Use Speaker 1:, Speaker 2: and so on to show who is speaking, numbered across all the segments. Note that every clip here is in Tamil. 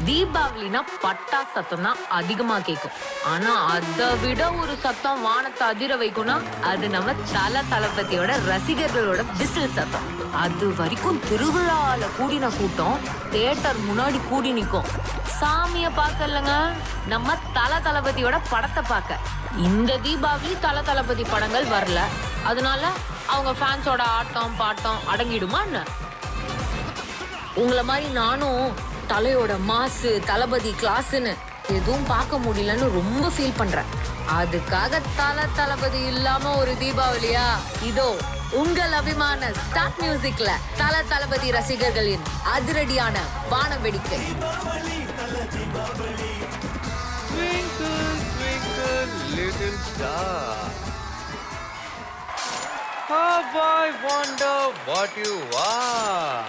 Speaker 1: தீபாவளினா பட்டா சத்தம் தான் அதிகமா கேட்கும். ஆனா அதை விட ஒரு சத்தம் வானத்தை அதிர வைக்கும்னா அது நம்ம தளபதியோட ரசிகர்களோட விசில் சத்தம். அது வரைக்கும் திருவிழால கூடின கூட்டம் தியேட்டர் முன்னாடி கூடி நிக்கும். சாமிய பாக்கலங்க, நம்ம தளபதியோட படத்தை பார்க்க. இந்த தீபாவளி தளபதி படங்கள் வரல, அதனால அவங்க ஃபேன்ஸோட ஆட்டம் பாட்டம் அடங்கிடுமான்னு உங்களை மாதிரி நானும் தலையோட மாசு தளபதி கிளாஸ்ன்னு எதுவும் பார்க்க முடியலன்னு ரொம்ப ஃபீல் பண்றேன். அதுக்காக தளபதி இல்லாம ஒரு தீபாவளியா? இதோ உங்கள் அபிமான ஸ்டார்ட் மியூசிக்ல தளபதி ரசிகர்களின் அதிரடியான வான வேடிக்கை.
Speaker 2: How I wonder what you are.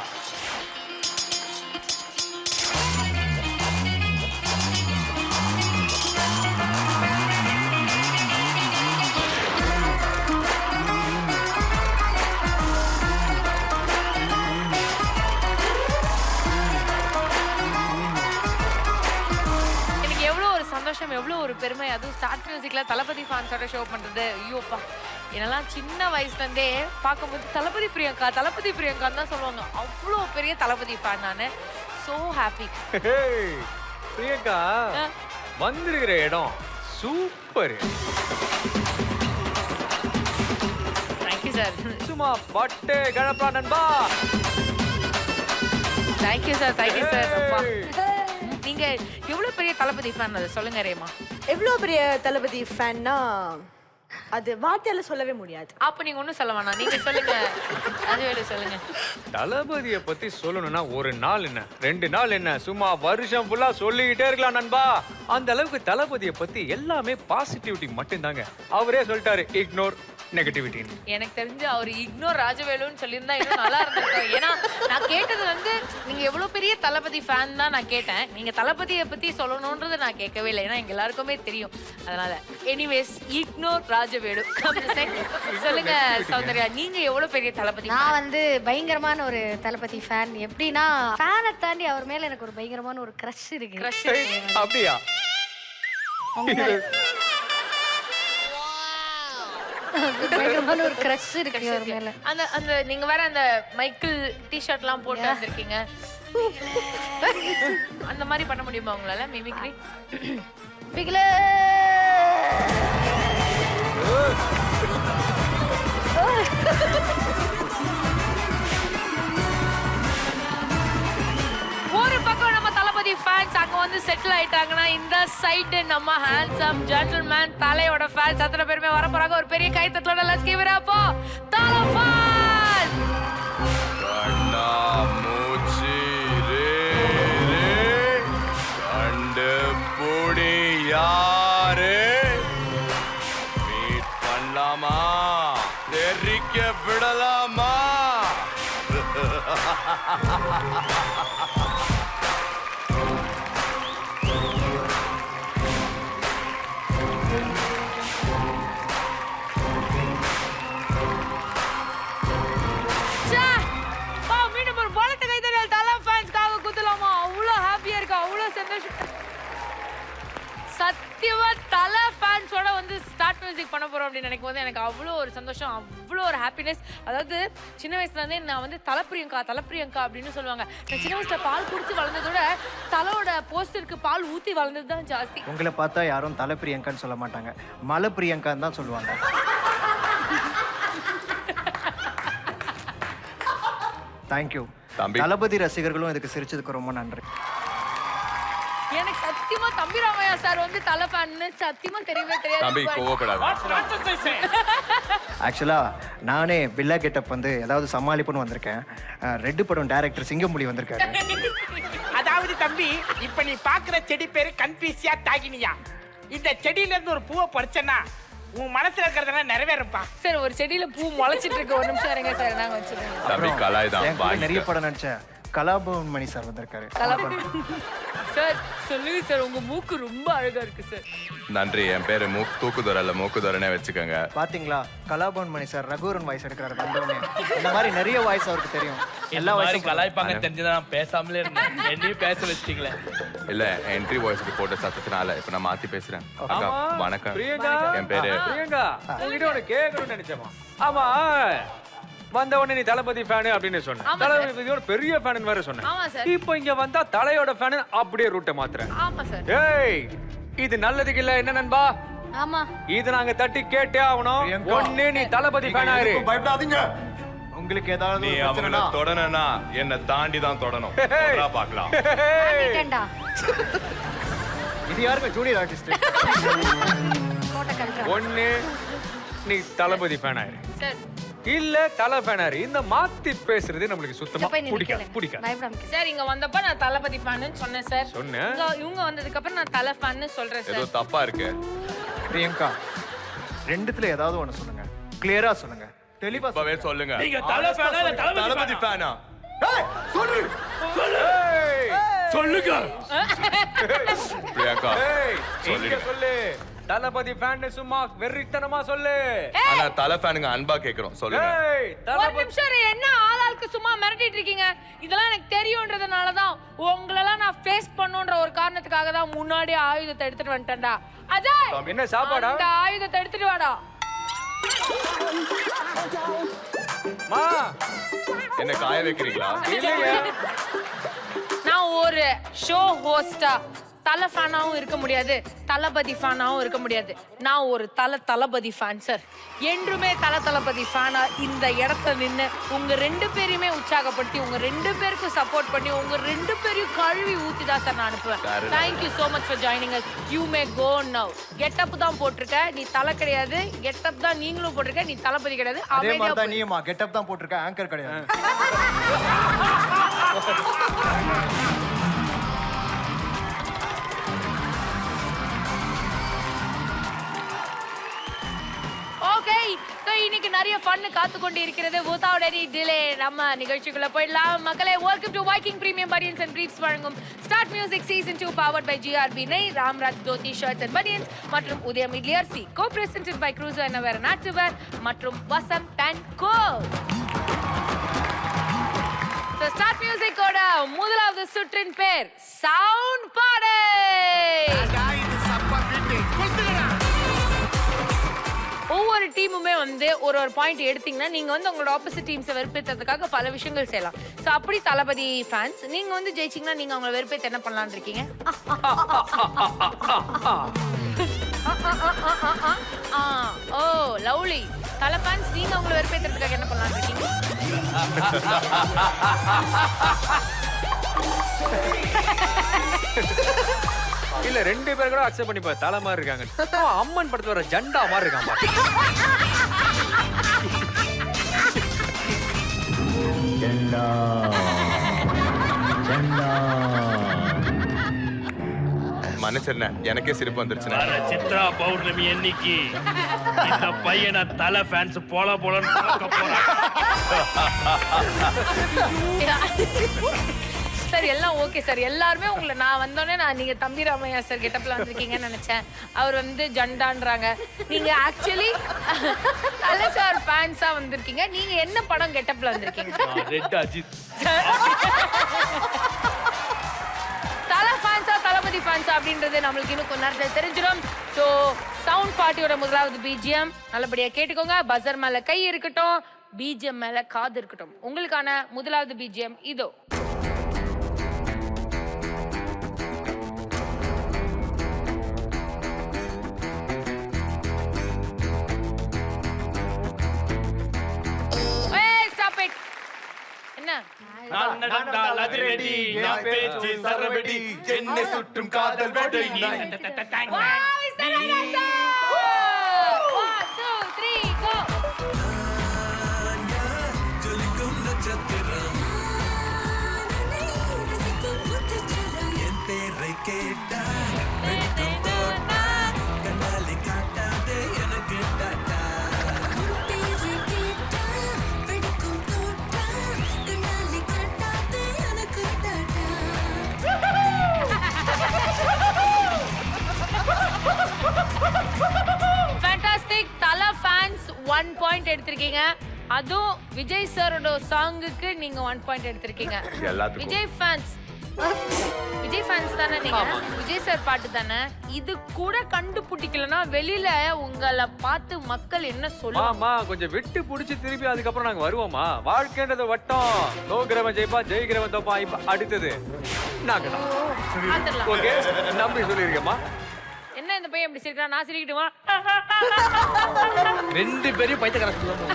Speaker 3: சந்தோஷம், எவ்வளோ ஒரு பெருமை. அதுவும் ஸ்டார்ட் மியூசிக்ல தளபதி ஃபேன்ஸோட ஷோ பண்றது. ஐயோப்பா, என்னெல்லாம் சின்ன வயசுல இருந்தே பார்க்கும்போது தளபதி பிரியங்கான்னு தான் சொல்லுவாங்க. அவ்வளோ பெரிய தளபதி ஃபேன் நான். So happy.
Speaker 2: பிரியங்கா வந்திருக்கிற இடம் சூப்பர்.
Speaker 3: Thank you sir.
Speaker 2: சும்மா பட்டு கழப்பா நண்பா.
Speaker 3: Thank you sir, thank you sir. நீங்க எவ்வளவு பெரிய தளபதி ஃபேன் அது சொல்லுங்க ரேமா.
Speaker 4: எவ்வளவு பெரிய தளபதி ஃபேன்னா அது வார்த்தையால சொல்லவே முடியாது.
Speaker 3: அப்ப நீங்க ஒண்ணும் சொல்ல வேணாம், நீங்க சொல்லுங்க. அது சொல்லுங்க.
Speaker 2: தளபதியை பத்தி சொல்லணும்னா ஒரு நாள் என்ன 2 நாள் என்ன, சும்மா வருஷம் ஃபுல்லா சொல்லிக்கிட்டே இருக்கலாம் நண்பா. அந்த அளவுக்கு தளபதியை பத்தி எல்லாமே பாசிட்டிவிட்டி மட்டும்தாங்க. அவரே சொல்லிட்டாரு, இக்னோர் நெகட்டிவிட்டி.
Speaker 3: எனக்கு தெரிஞ்சு அவர் இக்னோர் ராஜவேலுன்னு சொல்லியிருந்தா இன்னும் நல்லா இருந்திருக்கும். ஏன்னா நான் கேட்டது வந்து நீங்க எவ்வளவு பெரிய தளபதி ஃபேன் தான் நான் கேட்டேன். நீங்க தளபதியை பத்தி சொல்லணும்ன்றது நான் கேட்கவே இல்லை, ஏன்னா எங்க எல்லாருக்குமே தெரியும். அதனால எனிவேஸ் இக்னோர் ராஜவேலு. சொல்லுங்க சௌந்தர்யா, நீங்க எவ்வளவு பெரிய தளபதி?
Speaker 5: நான் வந்து பயங்கரமான ஒரு தளபதி ஃபேன். எப்படின்னா ஃபேனை தாண்டி அவர் மேல எனக்கு ஒரு பயங்கரமான ஒரு கிரஷ் இருக்கு.
Speaker 3: கிரஷ்
Speaker 2: அப்படியா?
Speaker 5: பயங்கரமான ஒரு கிரஷ் இருக்கு அவர் மேல.
Speaker 3: அந்த அந்த நீங்க வேற அந்த மைக்கேல் டி-ஷர்ட்லாம் போட்டு வந்திருக்கீங்க. அந்த மாதிரி பண்ண முடியுமா உங்களால மிமிக்ரி?
Speaker 5: பிகிலே
Speaker 3: ஒரு பக்கம் நம்ம தளபதி ஃபேன்ஸ் அங்க வந்து செட்டில் ஆயிட்டாங்கன்னா, இந்த சைடு நம்ம ஹேண்ட்ஸம் ஜென்டில்மேன் தலையோட ஃபேன்ஸ் அத்தனை பேருமே வர போறாங்க. ஒரு பெரிய கைத்தட்டலோட let's give it up for Thala fans.
Speaker 6: கண்ணா மூச்சி ரே ரே கண்டு பூடி யாரு மீட் பண்ணலாமா, தெரிக்க விடலாமா?
Speaker 3: மீண்டும் ஒரு பலத்த கைத்தட்டல் தல ஃபேன்ஸ்க்காக குத்தலாமா? அவ்வளோ ஹாப்பியா இருக்கு, அவ்வளோ சந்தோஷம். சத்தியமா தல ஃபேன்ஸோட வந்து ஸ்டார்ட் மியூசிக் பண்ண போறோம் அப்படின்னு நினைக்கும் போது எனக்கு அவ்வளோ ஒரு சந்தோஷம், அவ்வளோ ஒரு ஹாப்பினஸ். அதாவது சின்ன வயசுல இருந்தே நான் வந்து தலப்பிரியங்கா அப்படின்னு சொல்லுவாங்க. நான் சின்ன வயசுல பால் குடிச்சு வளர்ந்ததோட தலோட போஸ்டருக்கு பால் ஊத்தி வளர்ந்தது தான் ஜாஸ்தி.
Speaker 7: உங்களை பார்த்தா யாரும் தலப்பிரியங்கான்னு சொல்ல மாட்டாங்க, மலை பிரியங்கான்னு தான் சொல்லுவாங்க. தேங்க்யூ. தளபதி ரசிகர்களும் இதுக்கு சிரிச்சதுக்கு ரொம்ப நன்றி.
Speaker 3: எனக்கு சத்தியமா தம்பி ராமையா சார் வந்து தல ஃபேன்னு சத்தியமா தெரியவே தெரியாது.
Speaker 6: தம்பி கோவப்படாத.
Speaker 7: ஆக்சுவலா நானே வில்லா கெட்டப் வந்து ஏதாவது சமாளிப்புன்னு வந்திருக்கேன். ரெட்டு படம் டைரக்டர் சிங்கம்புலி வந்திருக்காரு.
Speaker 8: அதாவது தம்பி, இப்ப நீ பாக்குற செடி பேரு கன்ஃபியூசியா டாகினியா. இந்த செடியில இருந்து ஒரு பூவை பறிச்சேன்னா உன் மனசுல இருக்கிறதெல்லாம் நிறைவேறுப்பா.
Speaker 3: சார் ஒரு செடியில பூ முளைச்சிட்டு இருக்கு, ஒரு நிமிஷம் இருங்க சார், நாங்க வச்சிருக்கோம்.
Speaker 6: தம்பி கலாய் தான்.
Speaker 7: நிறைய படம் நடிச்ச கலாபவன் மணி சார் வந்திருக்காரு.
Speaker 3: சார் சொல்லுங்க சார், உங்க மூக்கு ரொம்ப அழகா இருக்கு சார்.
Speaker 6: நன்றி. என் பேரு தூக்குதுரை இல்ல மூக்குதுரனே வச்சுக்கோங்க.
Speaker 7: பாத்தீங்களா கலாபவன் மணி சார் ரகுவரன் வாய்ஸ் எடுக்கிறாரு வந்தோடனே. இந்த மாதிரி நிறைய வாய்ஸ் அவருக்கு தெரியும். எல்லா வாய்ஸும்
Speaker 8: கலாய்ப்பாங்க தெரிஞ்சுதான் நான் பேசாமலே இருந்தேன். என்னையும் பேச வச்சிட்டீங்களே.
Speaker 6: இல்ல என்ட்ரி வாய்ஸ்க்கு போட்ட சத்தத்தினால இப்ப நான் மாத்தி பேசுறேன். அக்கா வணக்கம்.
Speaker 2: பிரியங்கா,
Speaker 6: என் பேரு
Speaker 2: பிரியங்கா, உங்ககிட்ட ஒண்ணு கேட்கணும்னு நினைச்சேமா. ஆமா, வந்த உடனே நீ தளபதி ஃபேன் அப்படின்னு சொன்ன. தளபதியோட பெரிய ஃபேன் வேற சொன்ன.
Speaker 3: ஆமா சார்.
Speaker 2: இப்போ இங்க வந்தா தலையோட ஃபேன் அப்படியே ரூட்டை மாத்துறேன்.
Speaker 3: ஆமா சார்.
Speaker 2: ஏய், இது நல்லதுக்கு இல்ல என்ன நண்பா?
Speaker 5: ஆமா.
Speaker 2: இது நாங்க தட்டி கேட்டே ஆகணும். ஒண்ணு நீ தளபதி ஃபேன் ஆயிரு.
Speaker 7: பயப்படாதீங்க. உங்களுக்கு ஏதாவது
Speaker 6: நீ அவங்கள தொடனா என்ன தாண்டி தான் தொடணும். பார்க்கலாம்.
Speaker 5: மாட்டிட்டேன்டா.
Speaker 7: இது யாருங்க ஜூனியர் ஆர்டிஸ்ட்?
Speaker 5: கோட்டை கல்றா.
Speaker 2: ஒண்ணு நீ தளபதி ஃபேன் ஆயிரு,
Speaker 3: சார்
Speaker 2: இல்ல தலை ஃபேன் ஆயிரு. இந்த மாத்தி பேசுறது நம்மளுக்கு சுத்தமா
Speaker 5: போய் நின்னு
Speaker 2: பிடிக்காது
Speaker 5: கேளு.
Speaker 2: பிடிக்காது.
Speaker 5: பயப்படாம கேளு.
Speaker 3: சார் இங்க வந்தப்ப நான் தளபதி ஃபேன்னு சொன்னேன் சார்.
Speaker 2: சொன்னேன்.
Speaker 3: இவங்க வந்ததுக்கு அப்புறம் நான் தலை ஃபேன்னு சொல்றேன்
Speaker 6: ஏதோ
Speaker 3: சார்.
Speaker 6: தப்பா இருக்கு.
Speaker 7: பிரியங்கா ரெண்டுத்துல ஏதாவது ஒண்ணு சொல்லுங்க. கிளியரா சொல்லுங்க. தெளிவா
Speaker 6: இப்பவே சொல்லுங்க.
Speaker 8: நீங்க தலை ஃபேனா இல்ல
Speaker 6: தளபதி ஃபேனா?
Speaker 8: சொல்லுங்க.
Speaker 6: பிரியங்கா
Speaker 2: ஏய், இங்க
Speaker 6: சொல்லுங்க.
Speaker 2: சொல்லு. தளபதி ஃபேன் சும்மா வெறித்தனமா சொல்லு.
Speaker 6: ஆனா தலை ஃபேனுங்க அன்பா கேக்குறோம். சொல்லுங்க.
Speaker 2: ஏய்,
Speaker 3: ஒரு
Speaker 2: தளபதி
Speaker 3: நிமிஷம் என்ன ஆளாளுக்கு சும்மா மிரட்டிட்டு இருக்கீங்க? இதெல்லாம் எனக்கு தெரியும்ன்றதுனால தான் உங்களெல்லாம் நான் ஃபேஸ் பண்ணுன்ற ஒரு காரணத்துக்காக தான் முன்னாடி ஆயுதத்தை எடுத்துட்டு வந்துட்டேன்டா. அஜய்,
Speaker 2: என்ன சாப்பாடா?
Speaker 3: அந்த ஆயுதத்தை எடுத்துட்டு வாடா.
Speaker 2: மா,
Speaker 6: என்ன காய வைக்கிறீங்களா?
Speaker 2: இல்லையா?
Speaker 3: நான் ஒரு ஷோ ஹோஸ்டா தலை ஃபேனாவும் இருக்க முடியாது, தளபதி ஃபேனாவும் இருக்க முடியாது. நான் ஒரு தளபதி ஃபேன் சார். என்றுமே தளபதி ஃபேனா இந்த இடத்துல நின்று உங்க ரெண்டு பேரையுமே உற்சாகப்படுத்தி உங்க ரெண்டு பேருக்கும் சப்போர்ட் பண்ணி உங்க ரெண்டு பேரையும் கழுவி ஊத்தி தான் சார் நான் அனுப்புவேன். Thank you so much for joining us. You may go now. Getup தான் போட்டிருக்க, நீ தலை கிடையாது. கெட்டப் தான் நீங்களும் போட்டிருக்க, நீ தளபதி கிடையாது.
Speaker 7: அதே மாதிரி
Speaker 3: அமைதியா
Speaker 7: தான் நீமா கெட்டப் தான் போட்டிருக்க, ஆங்கர் கிடையாது.
Speaker 3: ஓகே, சோ இன்னைக்கு நிறைய ஃபன் காத்து கொண்டு இருக்கிறது. without any delay நம்ம நிகழ்ச்சிக்குள்ள போயிடலாம். மக்களே, welcome to Viking premium banians and briefs வழங்கும் start music season 2 powered by GRB நெய், ராம்ராஜ் தோத்தி ஷர்ட்ஸ் அண்ட் பனியன்ஸ் மற்றும் உதயம் இட்லி அரிசி. Co presented by cruiser and வேர் நாட்டுவர் மற்றும் Vasanth and co. So start மியூசிக்கோட முதலாவது சுற்றின் பேர் சவுண்ட் பாடே. ஒவ்வொரு டீமுமே வந்து ஒரு பாயிண்ட் எடுத்தீங்கன்னா நீங்க வந்து உங்களோட ஆப்போசிட் டீம்ஸை வெறுப்பேற்றதுக்காக பல விஷயங்கள் செய்யலாம். ஸோ அப்படி தளபதி ஃபேன்ஸ் நீங்க வந்து ஜெயிச்சிங்கன்னா நீங்க அவங்களை வெறுப்பேற்ற என்ன பண்ணலாம்னு இருக்கீங்க? ஓ லவ்லி. தலை ஃபேன்ஸ் நீங்க அவங்களை வெறுப்பேற்றதுக்காக என்ன பண்ணலாம்னு இருக்கீங்க?
Speaker 2: இல்ல ரெண்டு பேர் கூட அக்செப்ட் பண்ணிப்பா. தலை மாதிரி இருக்காங்க. அவன் அம்மன் படத்துல வர ஜண்டா மாதிரி இருக்கான் பாரு.
Speaker 6: மனுஷன் எனக்கே சிரிப்பு வந்துருச்சுன்னா
Speaker 8: சித்ரா பௌர்ணமி என்னைக்கு இந்த பையனை தலை ஃபேன்ஸ் போல போலன்னு பார்க்க போறான்.
Speaker 3: சார் எல்லாம் ஓகே சார். எல்லாருமே உங்களை நான் வந்தோடனே நீங்க தம்பி ராமையா சார் கெட்டப்ல வந்திருக்கீங்கன்னு நினைச்சேன். அவர் வந்து ஜண்டான்றாங்க. நீங்க ஆக்சுவலி தலை சார் ஃபேன்ஸா வந்திருக்கீங்க. நீங்க என்ன படம் கெட்டப்ல வந்திருக்கீங்க?
Speaker 8: ரெட் அஜித்.
Speaker 3: தலை ஃபேன்ஸா தளபதி ஃபேன்ஸா அப்படின்றது நம்மளுக்கு இன்னும் கொஞ்ச நேரத்தில் தெரிஞ்சிடும். ஸோ சவுண்ட் பார்ட்டியோட முதலாவது பிஜிஎம் நல்லபடியா கேட்டுக்கோங்க. பஸர் மேல கை இருக்கட்டும், பிஜிஎம் மேல காது இருக்கட்டும். உங்களுக்கான முதலாவது பிஜிஎம் இதோ. என்ன
Speaker 8: நான் நடந்தால் அது ரெடி, நான் பேச்சு சரவெடி, என்னை சுற்றும் காதல் வெடி.
Speaker 3: Wow, is that an answer? 1, 2, 3, go. Point எடுத்திருக்கீங்க. அதுவும் விஜய் சாரோட சாங்குக்கு நீங்க 1 பாயிண்ட் எடுத்திருக்கீங்க.
Speaker 6: எல்லாத்துக்கும்.
Speaker 3: விஜய் ஃபேன்ஸ் தானே நீங்க? விஜய் சார் பாட்டு தானே? இது கூட கண்டுபிடிக்கலனா வெளியில உங்களை பார்த்து மக்கள் என்ன சொல்லுவாங்க?
Speaker 2: மாமா கொஞ்சம் விட்டு புடிச்சு திருப்பி அதுக்கப்புறம் நாங்க வருவோமா? வாழ்க்கைன்றது வட்டம். தோக்கிறவன் ஜெயிப்பா, ஜெயிக்கிறவன் தோப்பா. இப்ப அடுத்தது நாங்க தான்.
Speaker 3: பாத்துடலாம்.
Speaker 2: ஓகே, நம்பி சொல்லிருக்கேம்மா.
Speaker 3: என்ன இந்த பையன் இப்படி சிரிக்கிறான்? நான் சிரிக்கட்டுமா?
Speaker 2: 2 பேரையும் பைத்தியக்கார சொல்லுவோம்.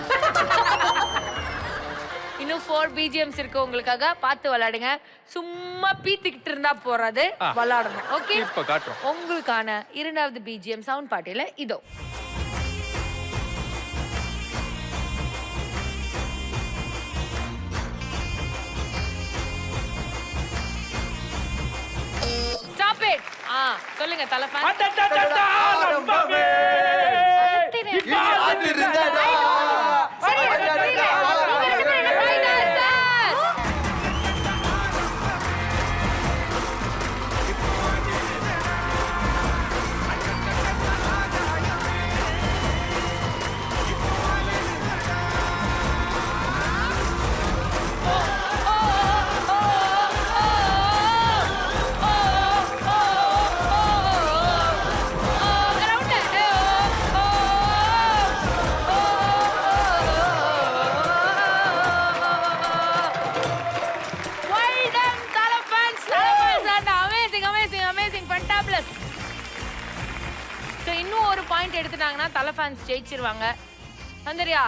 Speaker 3: இன்னும் 4 BGMs இருக்கு உங்களுக்காக. பார்த்து விளையாடுங்க. சும்மா பீத்திக்கிட்டு இருந்தா போறாது, விளையாடணும். ஓகே,
Speaker 2: இப்ப காட்டுறோம்.
Speaker 3: உங்களுக்கான 2வது BGM சவுண்ட் பாட்டில இதோ. Stop it. சொல்லுங்க தல ஃபேன்.
Speaker 8: ஆரம்பமே
Speaker 3: எடுத்துட்டாங்கன்னா தல ஃபேன்ஸ் ஜெயிச்சிருவாங்க. சந்தரியா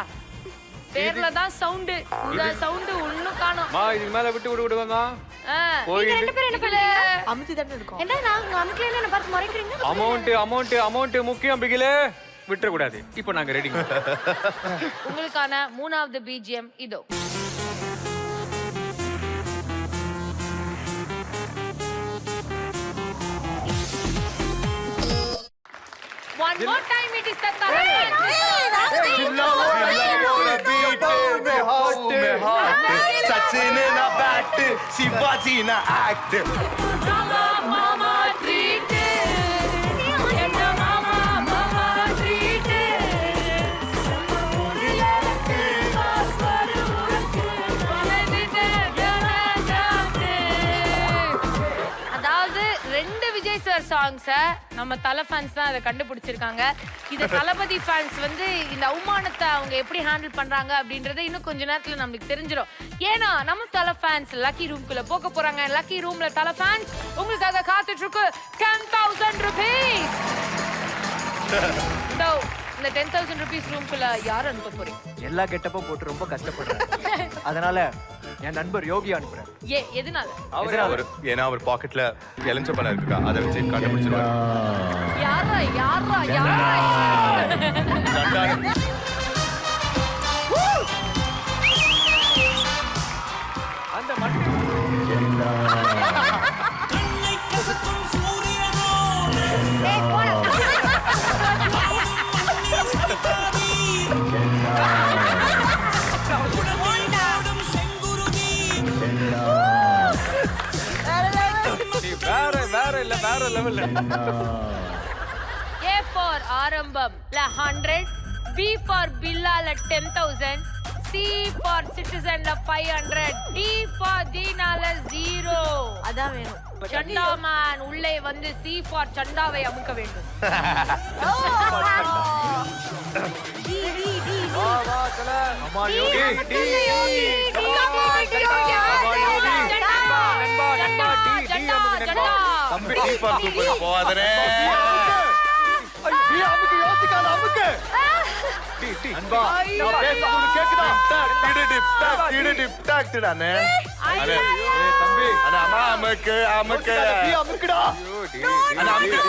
Speaker 3: பேர்ல தான் சவுண்ட், இந்த சவுண்ட் ஒண்ணும் காணோம்.
Speaker 2: மா இதுக்கு மேல விட்டு விடுவாங்க.
Speaker 5: நீங்க 2 பேரும் என்ன பண்றீங்க?
Speaker 4: அமுத்தி தானே இருக்கும்.
Speaker 5: என்ன நான் அமுக்கல என்ன பார்த்து முறைக்கிறீங்க?
Speaker 2: அமௌண்ட் முக்கியம் பிகிலே. விட்டுற கூடாது. இப்போ நாங்க ரெடி.
Speaker 3: உங்களுக்கான 3வது BGM இதோ. One more time, it is the
Speaker 6: Sachin in a bat, Shivaji in a act.
Speaker 3: Mama treat it, mama treat அதாவது 2 விஜய் சார் சாங்ஸை நம்ம தல ஃபேன்ஸ் தான் அதை கண்டுபிடிச்சிருக்காங்க. இதை தளபதி ஃபேன்ஸ் வந்து இந்த அவமானத்தை அவங்க எப்படி ஹேண்டில் பண்றாங்க அப்படின்றத இன்னும் கொஞ்ச நேரத்துல நமக்கு தெரிஞ்சிடும். ஏன்னா நம்ம தல ஃபேன்ஸ் லக்கி ரூம்குள்ள போக போறாங்க. லக்கி ரூம்ல தல ஃபேன்ஸ் உங்களுக்காக காத்துட்டு இருக்கு 10,000 rupees. So இந்த 10,000 rupees ரூம்குள்ள யார் அனுப்ப போறீங்க?
Speaker 7: எல்லா கெட்டப்பும் போட்டு ரொம்ப கஷ்டப்படுறேன். அதனால என் நண்பர் யோகி அனுப்புறேன்.
Speaker 3: எதனால?
Speaker 6: ஏன்னா அவர் பாக்கெட்ல எலஞ்ச பணம் இருக்கா, அதை வச்சு கண்டுபிடிச்சிருவாரு.
Speaker 3: யாரா
Speaker 2: அந்த மண்ணு வேற லெவல்ல.
Speaker 3: A for ஆரம்பம் 100, B for பில்லால 10,000, C for சிட்டிசன்ல 500, D for தீனால 0.
Speaker 4: அதான் வேணும்.
Speaker 3: சண்டா மேன் உள்ளே வந்து C for சண்டாவை அமுக்க வேண்டும்.
Speaker 2: வா சல. அம்மா யோகி.
Speaker 6: தம்பி சூப்பர் சூப்பர் போவாதரே.
Speaker 7: அமுக்கு யோசிக்காத அமுக்கு.
Speaker 6: அன்பா நான் பேசுறது கேக்குதா? டிடி டிப் டாக் டிடானே. அரே தம்பி அட அம்மா அமுக்கு
Speaker 7: அமுக்குடா.
Speaker 6: அட அமுக்கு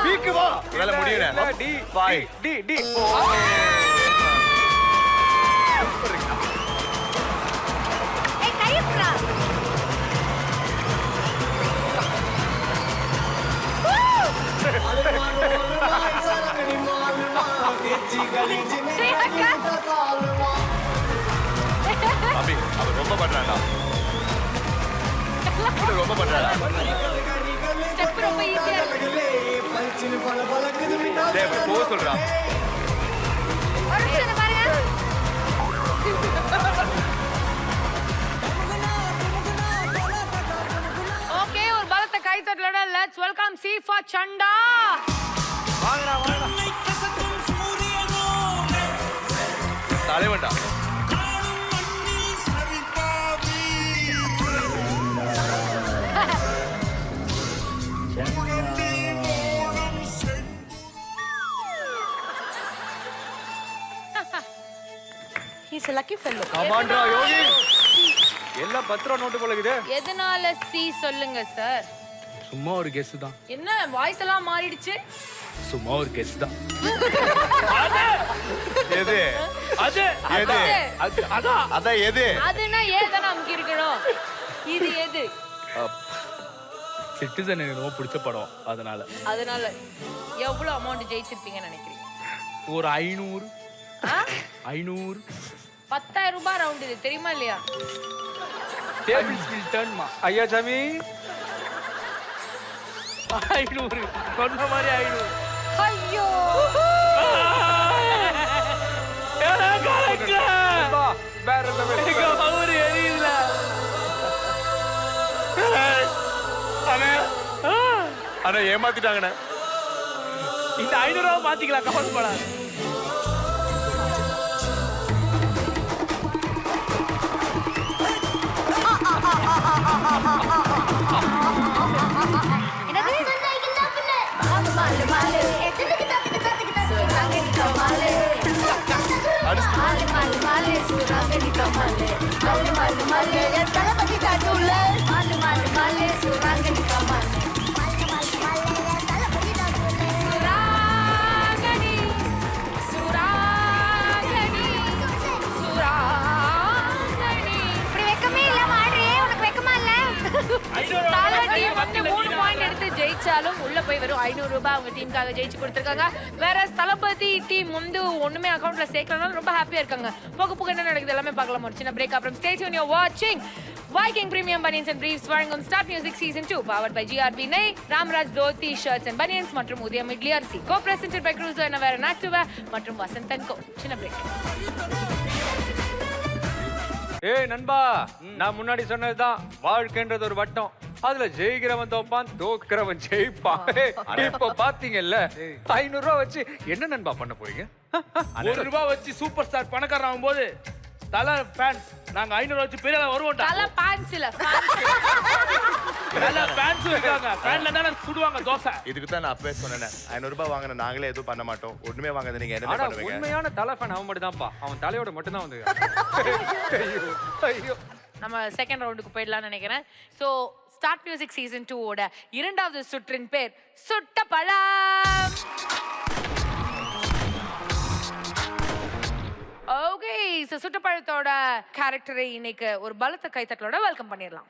Speaker 7: வீக்கு வா.
Speaker 6: வேலை முடியல.
Speaker 2: டி
Speaker 6: பாய்
Speaker 2: டி டி.
Speaker 6: அபி அவர் ரொம்ப பண்றாடா. ரொம்ப பண்றாடா.
Speaker 3: ஸ்டெப் ரொம்ப ஈஸியா இருக்கு.
Speaker 6: டேய் போ சொல்றா.
Speaker 5: ஒரு நிமிஷம் பாருங்க.
Speaker 3: ஓகே ஒரு பலத்த கை தட்டலடா. லெட்ஸ் வெல்கம் சி ஃபார் சண்டா.
Speaker 2: வாங்கடா வாங்கடா.
Speaker 6: தலைவன்டா.
Speaker 4: He's a lucky fellow.
Speaker 2: கமான்டா யோகி. எல்லாம் 10 ரூபா நோட்டு போல இருக்குது.
Speaker 3: எதனால சி சொல்லுங்க சார்.
Speaker 9: சும்மா ஒரு கெஸ் தான்.
Speaker 3: என்ன வாய்ஸ் எல்லாம் மாறிடுச்சு?
Speaker 9: சும்மா ஒரு கெஸ் தான்.
Speaker 6: எது
Speaker 9: அது
Speaker 6: எது
Speaker 9: அதான்
Speaker 6: அதான் எது
Speaker 3: அதுனா ஏதான அமுக்கி இருக்கணும். இது எது?
Speaker 9: சிட்டிசன் எனக்கு ரொம்ப பிடிச்ச படம் அதனால.
Speaker 3: அதனால எவ்வளவு அமௌண்ட் ஜெயிச்சிருப்பீங்கன்னு நினைக்கிறீங்க?
Speaker 9: ஒரு 500 500
Speaker 3: 10,000 ரூபாய் ரவுண்ட் இது தெரியுமா இல்லையா?
Speaker 9: டேபிள்ஸ் வில் டர்ன் மா.
Speaker 2: ஐயா சாமி
Speaker 9: 500 சொன்ன மாதிரி 500.
Speaker 3: ஐயோ
Speaker 2: நண்பா, வேற level.
Speaker 9: அவரு எரியல.
Speaker 6: ஆனா ஏமாத்திட்டாங்கண்ணே.
Speaker 9: இந்த 500 ரூபாய் மாத்திக்கலாம் கவலை படாது.
Speaker 5: இப்படி வெக்கமே இல்லாம ஆடுறியே, உனக்கு வெக்கமா இல்ல?
Speaker 3: வந்து 3 பாயிண்ட் எடுத்து ஜெயிச்சாலும் உள்ள போய் வெறும் 500 ரூபாய் அவங்க டீமுக்காக ஜெயிச்சு கொடுத்துருக்காங்க. வேற தளபதி டீம் வந்து ஒண்ணுமே அக்கவுண்ட்ல சேர்க்கலனால ரொம்ப ஹாப்பியா இருக்காங்க. போக போக என்ன நடக்குது எல்லாமே பார்க்கலாம். ஒரு சின்ன பிரேக் அப்புறம் ஸ்டே டியூன். யூ வாட்சிங் Viking Premium Bunions and Briefs வழங்கும் Start Music Season 2 powered by GRB Nay, Ramraj Dhoti Shirts and Bunions மற்றும் உதயம் இட்லி அரிசி. Co-presented by Cruiser and Avera Activa மற்றும் வசந்த் & Co. சின்ன பிரேக்.
Speaker 2: ஏய் நண்பா, நான் முன்னாடி சொன்னதுதான், வாழ்க்கைன்றது ஒரு வட்டம். அதுல ஜெயிக்கிறவன் தோப்பான், தோக்குறவன் ஜெயிப்பான். இப்ப பாத்தீங்கல்ல, 500 ரூபாய் வச்சு என்ன நண்பா பண்ண போறீங்க?
Speaker 9: 1 ரூபாய் வச்சு சூப்பர் ஸ்டார் பணக்காரன் ஆகும்போது தல ஃபேன்ஸ் நாங்க 500 வச்சு பெரிய ஆளா வருவோம்டா.
Speaker 3: தல பான்ஸ் இல்ல
Speaker 9: தல ஃபேன்ஸ் இருக்காங்க. ஃபேன்ல தான சுடுவாங்க தோசை.
Speaker 6: இதுக்கு தான் நான் அப்பவே சொன்னேன் 500 ரூபாய் வாங்கின நாங்களே எதுவும் பண்ண மாட்டோம். ஒண்ணுமே வாங்காத நீங்க என்ன
Speaker 2: ஆனா
Speaker 6: பண்ணுவீங்க?
Speaker 2: உண்மையான தலை ஃபேன் அவன் மட்டும் தான்ப்பா. அவன் தலையோட மட்டும் தான் வந்து. ஐயோ ஐயோ.
Speaker 3: நம்ம செகண்ட் ரவுண்டுக்கு போயிடலாம்னு நினைக்கிறேன். ஸோ ஸ்டார்ட் மியூசிக் சீசன் 2 ஓட 2வது சுற்றின் பேர் சுட்ட பழம். ஓகே, சுட்ட பழத்தோட கேரக்டரை இன்னைக்கு ஒரு பலத்த கைத்தட்டலோட வெல்கம் பண்ணிடலாம்.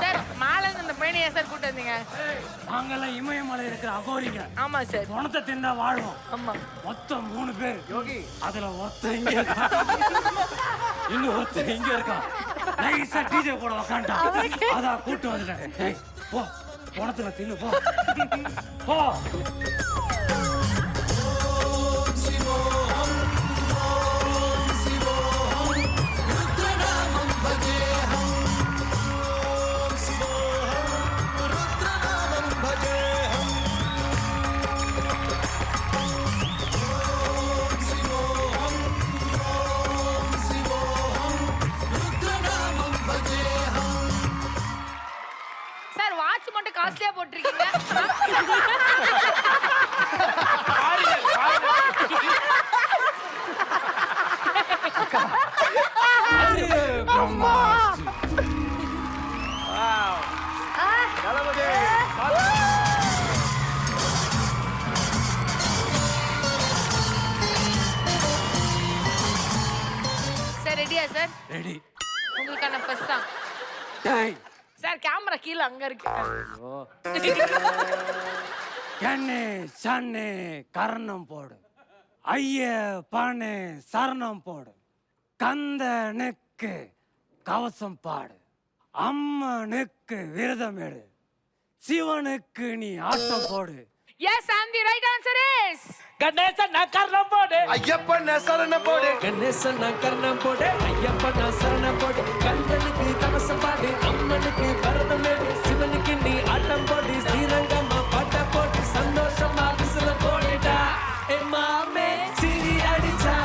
Speaker 3: சார் மேல இருந்து அந்த பையனையா சார் கூட்டு வந்தீங்க?
Speaker 10: நாங்கெல்லாம் இமயமலை இருக்கிற அகோரிங்க.
Speaker 3: ஆமா சார்.
Speaker 10: குணத்தை தின்னா வாழ்வோம்.
Speaker 3: ஆமா.
Speaker 10: மொத்தம் 3 பேர். யோகி அதுல ஒருத்தன் இங்க இருக்கான். இன்னும் ஒருத்தன் இங்க இருக்கான். நைஸா டிஜே போட உட்காந்துட்டான். அதான் கூட்டு வந்துட்டேன். ஏய் போ, குணத்துல தின்னு போ. போ.
Speaker 3: சார் வாட்ச் மட்டும் காஸ்ட்லியா போட்டிருக்கீங்க. சார் ரெடியா சார்?
Speaker 10: ரெடி.
Speaker 3: உங்களுக்கான ஃபர்ஸ்ட் சாங். சார் கேமரா கீழ அங்க இருக்கு.
Speaker 10: கண்ணே சண்ணே கர்ணம் போடு. ஐயப்பனே சரணம் போடு, கந்தனுக்கு கவசம் பாடு, அம்மனுக்கு விரதம் எடு, சிவனுக்கு நீ ஆட்டம் போடு.
Speaker 3: Yes, and the right answer is
Speaker 8: Ganesan நக்கரம் போடு,
Speaker 7: ஐயப்பன் சரணம் போடு,
Speaker 10: கணேசன் கர்ணம் போடு, ஐயப்பன் சரணம் போடு, கந்தனுக்கு கவசம் பாடு, அம்மனுக்கு விரதம் எடு, சிவனுக்கு நீ ஆட்டம் போடு, ஸ்ரீரங்கம்மா பாட்ட போட்டு சந்தோஷமா விசில போடுடா. ஏ மாமே சிரி அடிச்சா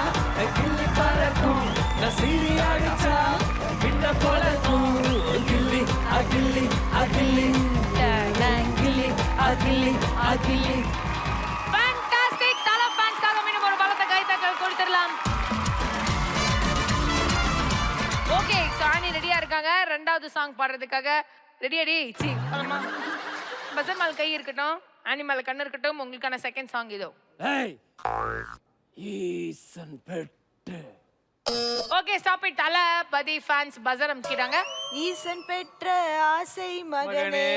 Speaker 10: கிள்ளி பறக்கும், நான் சிரி அடிச்சா பின்ன போலக்கும், கிள்ளி அகில்லி அகில்லி கிள்ளி அகில்லி அகில்லி.
Speaker 3: fantastic. தல ஃபேன்ஸ்க்காக மீண்டும் ஒரு பலத்த கைத்தட்டல் கொடுத்துடலாம். ஓகே, சோ ஆனி ரெடியா இருக்காங்க ரெண்டாவது சாங் பாடுறதுக்காக. ரெடியாடி சி போலாமா? பசன் மேல கை இருக்கட்டும், ஆனி மேல கண்ணு இருக்கட்டும். உங்களுக்கான செகண்ட் சாங் இதோ.
Speaker 10: ஏய் ஈசன் பெட்டு.
Speaker 3: Okay, stop it. Thalapathy fans buzzer அமுக்கிட்டாங்க.
Speaker 4: ஈசன் பெற்ற ஆசை மகனே,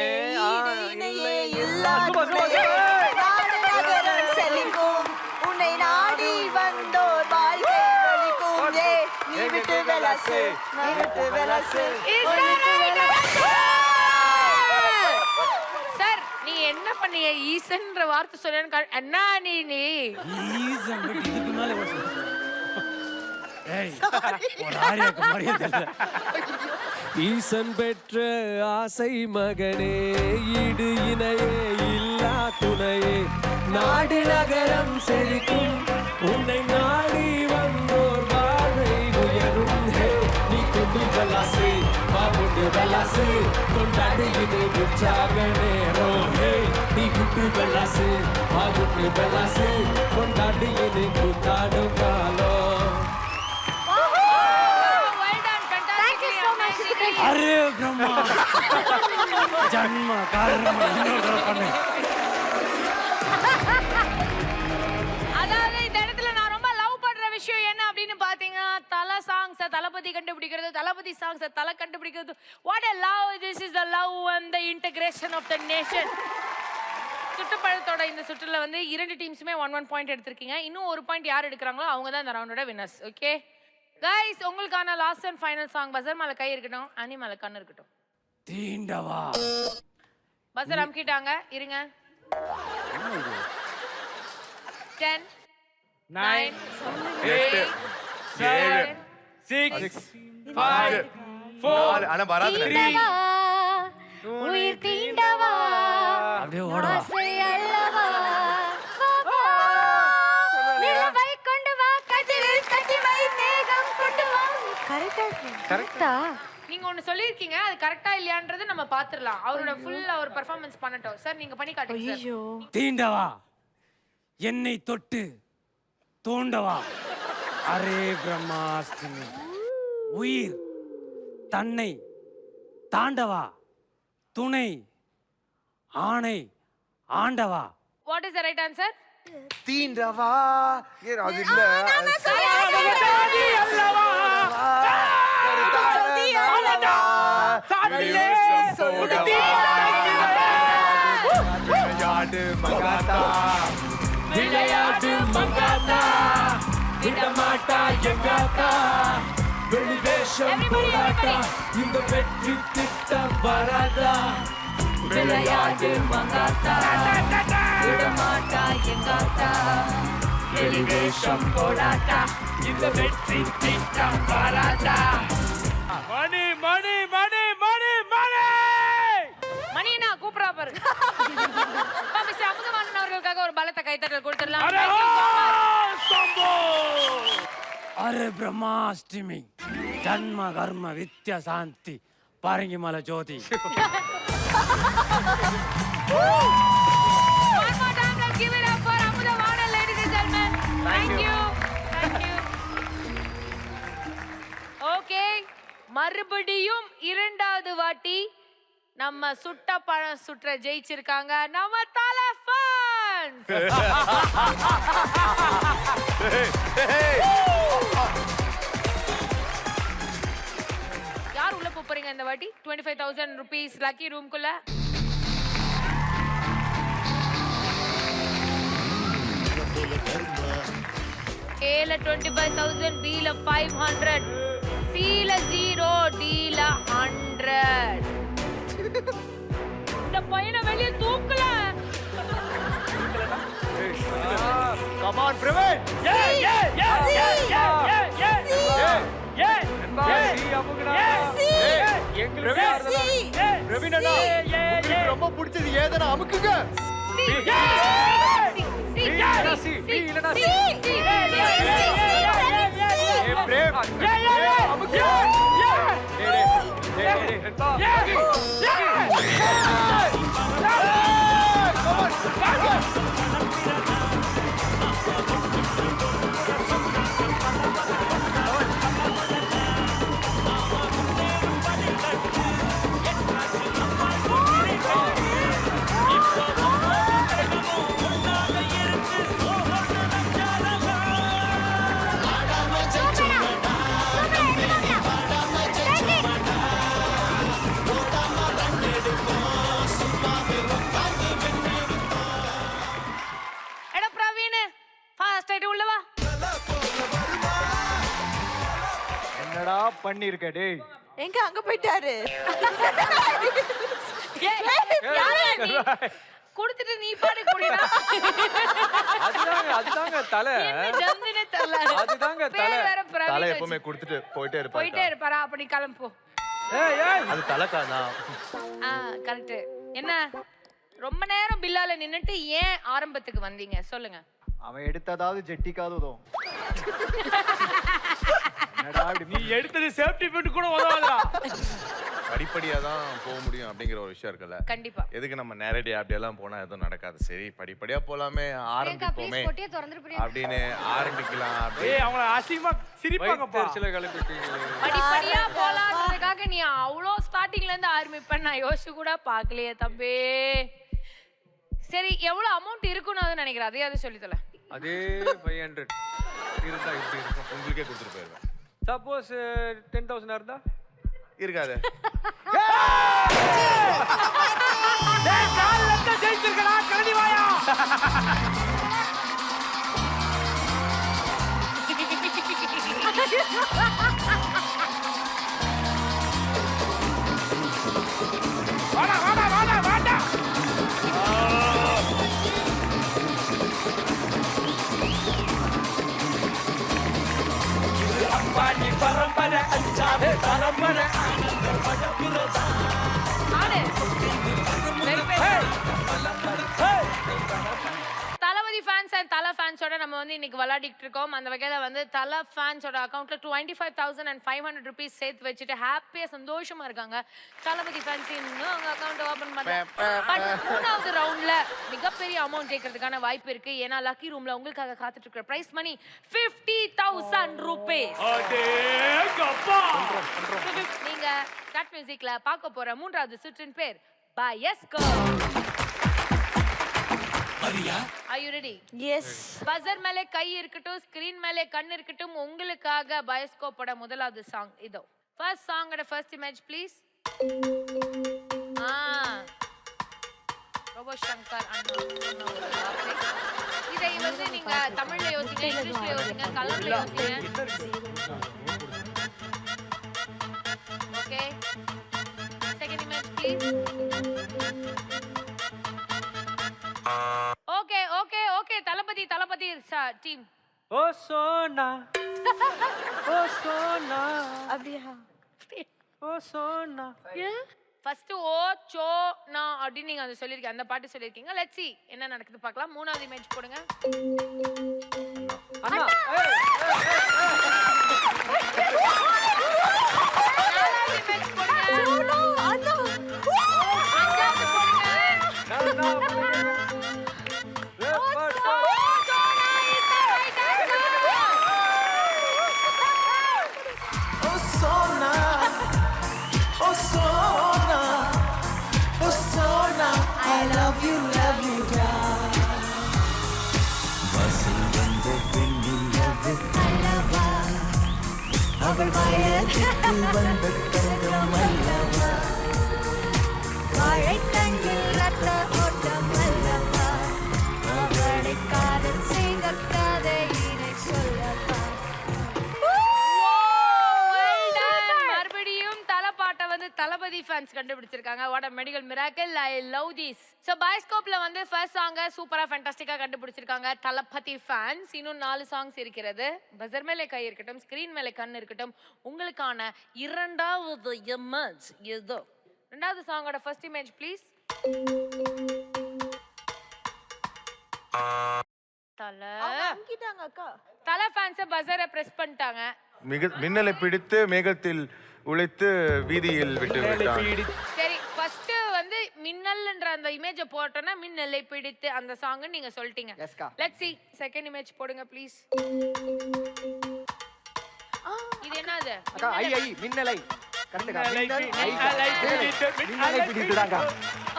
Speaker 4: ஈடு இணையே இல்லா
Speaker 2: சூப்பர், சூப்பர்,
Speaker 4: துணையே.
Speaker 2: சூப்பர்.
Speaker 4: நாடு நகரம் செழிக்கும், உன்னை நாடி வந்தோர் வாழ்க்கை ஒளிக்கும். ஏ, நீ விட்டு வெலாசு, நீ விட்டு வெலாசு.
Speaker 3: Is that right? சார், நீ என்ன பண்ணீங்க? ஈசன்ற வார்த்தை சொன்னேன்னு என்ன நீ
Speaker 10: ஈசன் பெட்டு இதுக்கு மேல ஒரு சொல்லு. ஏய் ஒரு ஆரியாக்கு மரியாதை இல்ல. ஈசன் பெற்ற ஆசை மகனே, ஈடு இணையே இல்லா துணையே, நாடு நகரம் செழிக்கும், உன்னை நாடி வந்தோர் வாழ்வை உயரும். ஹே நீ கொண்டு வெலாசு, பாபுண்டு வெலாசு, கொண்டாடு இது உற்சாக நேரம். ஹே நீ குட்டு வெலாசு, பாபுண்டு வெலாசு, கொண்டாடு இது கூத்தாடும் காலம். அரே பிரம்மா ஜன்ம காரணம் பண்ணு.
Speaker 3: அதாவது இந்த இடத்துல நான் ரொம்ப லவ் பண்ற விஷயம் என்ன அப்படின்னு பாத்தீங்கன்னா, தல சாங்ஸ் தளபதி கண்டுபிடிக்கிறது, தளபதி சாங்ஸ் தல கண்டுபிடிக்கிறது. What a love, this is the love and the integration of the nation. சுற்றுப்பழத்தோட இந்த சுற்றுல வந்து இரண்டு டீம்ஸுமே 1 பாயிண்ட் எடுத்திருக்கீங்க. இன்னும் ஒரு பாயிண்ட் யார் எடுக்கிறாங்களோ அவங்க தான் இந்த ரவுண்டோட வின்னர்ஸ். ஓகே கைஸ், உங்களுக்கான last and final song. Buzzer மேல கை இருக்கட்டும், அனி மேல கண்ணு இருக்கட்டும்.
Speaker 10: தீண்டவா.
Speaker 3: பஸர் அமுக்கிட்டாங்க, இருங்க. 10 9 8 7 6 5 4
Speaker 6: ஆனா வராது.
Speaker 5: தீண்டவா, உயிர் தீண்டவா,
Speaker 10: அப்படியே ஓடவா.
Speaker 5: ஆசை அல்லவா, வா, நிலவை கொண்டு வா, கதிரில் கட்டி வை, மேகம் கொண்டு வா. கரெக்டா?
Speaker 3: நீங்க ஒன்னு சொல்லிருக்கீங்க, அது கரெக்ட்டா இல்லையான்றது நம்ம பாத்துறலாம். அவரோட ஃபுல் அவர் பெர்ஃபார்மன்ஸ் பண்ணட்டும். சார் நீங்க பண்ணி காட்டுங்க சார்.
Speaker 4: ஐயோ,
Speaker 10: தீண்டவா, என்னை தொட்டு தூண்டவா, அரே பிரம்மாஸ்தினி, உயிர் தன்னை தாண்டவா, துணை ஆணை ஆண்டவா.
Speaker 3: What is the right answer?
Speaker 7: தீண்டவா. ஏன் அது இல்ல.
Speaker 10: விளையாடு மங்காத்தா, விடமாட்டா எங்காத்தா, வெளிவேஷம் போராட்டா, இந்த வெற்றி திட்டம் வராதா. விளையாடு மங்காத்தா, விடமாட்டா எங்காத்தா, வெளிவேஷம் போராட்டா, இந்த வெற்றி திட்டம் வராதா.
Speaker 9: மணி மணி மணி மணி மணி
Speaker 3: மணினா கூப்பிடா பாரு. மிஸ்டர் அமுதவாணன் அவர்களுக்காக ஒரு பலத்த கைத்தட்டல் கொடுத்துடலாம்.
Speaker 9: அரே சம்போ.
Speaker 10: அரே பிரம்மாஷ்டமி, ஜன்ம கர்ம வித்யா சாந்தி, பாரங்கிமல ஜோதி.
Speaker 3: One more time, let's give it up for Amudhavanan, ladies and gentlemen. Thank you. Thank you. Okay, மறுபடியும் இரண்டாவது வாட்டி நம்ம சுட்ட பழம் சுற்ற ஜெயிச்சிருக்காங்க நம்ம தல ஃபேன்ஸ். யார் உள்ள போறீங்க இந்த வாட்டி? 25,000 rupees லக்கி ரூம்குள்ள. ஏல 25,000, பில 500, சில 0, டில 100. இந்த பையனை வெளியே தூக்கல.
Speaker 2: கம் ஆன் பிரவீன் பிரவீன் அண்ணா உங்களுக்கு ரொம்ப பிடிச்சது ஏதனா அமுக்குங்க
Speaker 3: எட பிரவீன் ஃபாஸ்ட் ஆயிட்டு உள்ள வா.
Speaker 2: என்னடா பண்ணிருக்க டேய்
Speaker 4: எங்க அங்க போயிட்டாரு
Speaker 3: குடுத்துட்டு நீ பாடு குடிடா.
Speaker 2: அதுதாங்க தலை
Speaker 3: என்ன ஜந்துனே தெரியல.
Speaker 2: அதுதாங்க தலை.
Speaker 3: பேர் வேற பிரவீன்
Speaker 6: தலை
Speaker 3: வச்சு.
Speaker 6: எப்பவுமே கொடுத்துட்டு போயிட்டே
Speaker 3: போயிட்டே
Speaker 6: இருப்பாரு
Speaker 3: இருப்பாரா? அப்படி கிளம்பு போ.
Speaker 6: அது தலைக்கானா
Speaker 3: கரெக்ட். என்ன ரொம்ப நேரம் பில்லால நின்னுட்டு ஏன் ஆரம்பத்துக்கு வந்தீங்க சொல்லுங்க.
Speaker 7: அவன் எடுத்ததாவது ஜெட்டிக்காவது உதவும்.
Speaker 9: நீ எடுத்தது சேஃப்டி பின் கூட உதவாதடா.
Speaker 6: படிப்படியா தான் போக முடியும் அப்படிங்கிற ஒரு விஷயம் இருக்குல்ல.
Speaker 3: கண்டிப்பா.
Speaker 6: எதுக்கு நம்ம நேரடியா அப்படியெல்லாம் போனா எதுவும் நடக்காது. சரி படிப்படியா போலாமே ஆரம்பிப்போமே
Speaker 5: போட்டியே திறந்துட்டு
Speaker 6: அப்படின்னு ஆரம்பிக்கலாம்.
Speaker 9: ஏய் அவங்கள அசிங்கமா சிரிப்பாங்கப்பா.
Speaker 2: சில கலப்பிட்டீங்க
Speaker 3: படிப்படியா போலாம்ன்றதுக்காக நீ அவ்வளோ ஸ்டார்டிங்ல இருந்து ஆரம்பிப்ப நான் யோசிச்சு கூட பார்க்கலையே தம்பி. சரி எவ்வளவு அமௌண்ட் இருக்குன்னு நினைக்கிறேன் அதையாவது சொல்லி தொலை.
Speaker 2: அதே 500 இருந்தா இப்படி இருக்கும்.
Speaker 6: உங்களுக்கே கொடுத்துட்டு போயிருவேன்.
Speaker 2: சப்போஸ் 10,000 இருந்தா
Speaker 6: இருக்காது.
Speaker 8: டேய் கால்ல இருந்து ஜெயிச்சிருக்கடா கலடி வாயா. வாடா வாடா வாடா வாடா. அம்பானி பரம்பரை அஞ்சாவே பரம்பரை
Speaker 3: ஆடு. தளபதி ஃபேன்ஸ் அண்ட் தல ஃபேன்ஸோட நம்ம வந்து இன்னைக்கு விளையாடிட்டு இருக்கோம். அந்த வகையில வந்து தல ஃபேன்ஸோட அக்கௌண்ட்ல 25,500 rupees சேர்த்து வச்சுட்டு ஹாப்பியா சந்தோஷமா இருக்காங்க. தளபதி ஃபேன்ஸ் இன்னும் அவங்க அக்கௌண்ட் ஓபன் பண்ணல. பட் மூணாவது ரவுண்ட்ல மிகப்பெரிய அமௌண்ட் ஜெயிக்கிறதுக்கான வாய்ப்பு இருக்கு. ஏன்னா லக்கி ரூம்ல உங்களுக்காக காத்துட்டு இருக்கிற பிரைஸ் மணி 50,000 rupees.
Speaker 9: அடேங்கப்பா.
Speaker 3: நீங்க ஸ்டார்ட் மியூசிக்ல பார்க்க போற மூன்றாவது சுற்றின் பேர் பயஸ்கோ. Are you ready?
Speaker 4: Yes.
Speaker 3: Buzzer மேலே கை இருக்கட்டும், ஸ்கிரீன் மேலே கண் இருக்கட்டும். உங்களுக்காக பயோஸ்கோப்போட முதலாவது சாங் இதோ. ஃபர்ஸ்ட் சாங்கோட first image please. Robo Shankar அண்ணா இதை வந்து நீங்க தமிழ்ல யோசிங்க, இங்கிலீஷ்ல யோசிங்க, கலர்ல யோசிங்க. Okay second image please. Okay okay okay Thalapathy team.
Speaker 2: ஓ சோனா ஓ சோனா
Speaker 4: அப்படியா?
Speaker 2: ஓ சோனா
Speaker 3: ஃபர்ஸ்ட் ஓ சோ நா அப்படி நீங்க அந்த சொல்லிருக்கீங்க, அந்த பாட்டு சொல்லிருக்கீங்க. லெட்ஸ் see என்ன நடக்குது பார்க்கலாம். மூணாவது இமேஜ் போடுங்க.
Speaker 2: அண்ணா
Speaker 3: நாலாவது இமேஜ் போடுங்க.
Speaker 4: அண்ணா
Speaker 3: அஞ்சாவது போடுங்க.
Speaker 4: அவள் வயதுக்கு வந்த தங்கம் அல்லவா, வாழைத்தண்டில் ரத்த ஓட்டம் அல்லவா, அவளை காதல் செய்த கதையினை சொல்லவா.
Speaker 3: ஃபேன்ஸ் கண்டுபிடிச்சிருக்காங்க. What a medical miracle. I love this. So பயோஸ்கோப்ல வந்து ஃபர்ஸ்ட் சாங்க சூப்பரா ஃபேண்டாஸ்டிக்கா கண்டுபிடிச்சிருக்காங்க தளபதி ஃபேன்ஸ். இன்னும் 4 சாங்ஸ் இருக்கிறது. பஸர் மேலே கை இருக்கட்டும், ஸ்கிரீன் மேலே கண் இருக்கட்டும். உங்களுக்கான இரண்டாவது இமேஜ் இதோ. ரெண்டாவது சாங்கோட ஃபர்ஸ்ட் இமேஜ் ப்ளீஸ். தல ஃபேன்ஸ் பஸரை பிரஸ் பண்ணிட்டாங்க.
Speaker 6: மின்னலை பிடித்து மேகத்தில் உழைத்து வீதியில் விட்டு விட்டான்.
Speaker 3: சரி, ஃபர்ஸ்ட் வந்து மின்னல்ன்ற அந்த இமேஜ் போட்டோம்னா மின்னலை பிடித்து அந்த சாங் நீங்க சொல்லிட்டீங்க. லெட்ஸ் see செகண்ட் இமேஜ் போடுங்க ப்ளீஸ். இது என்னது?
Speaker 7: அக்கா ஐ மின்னலை கரெக்ட்டா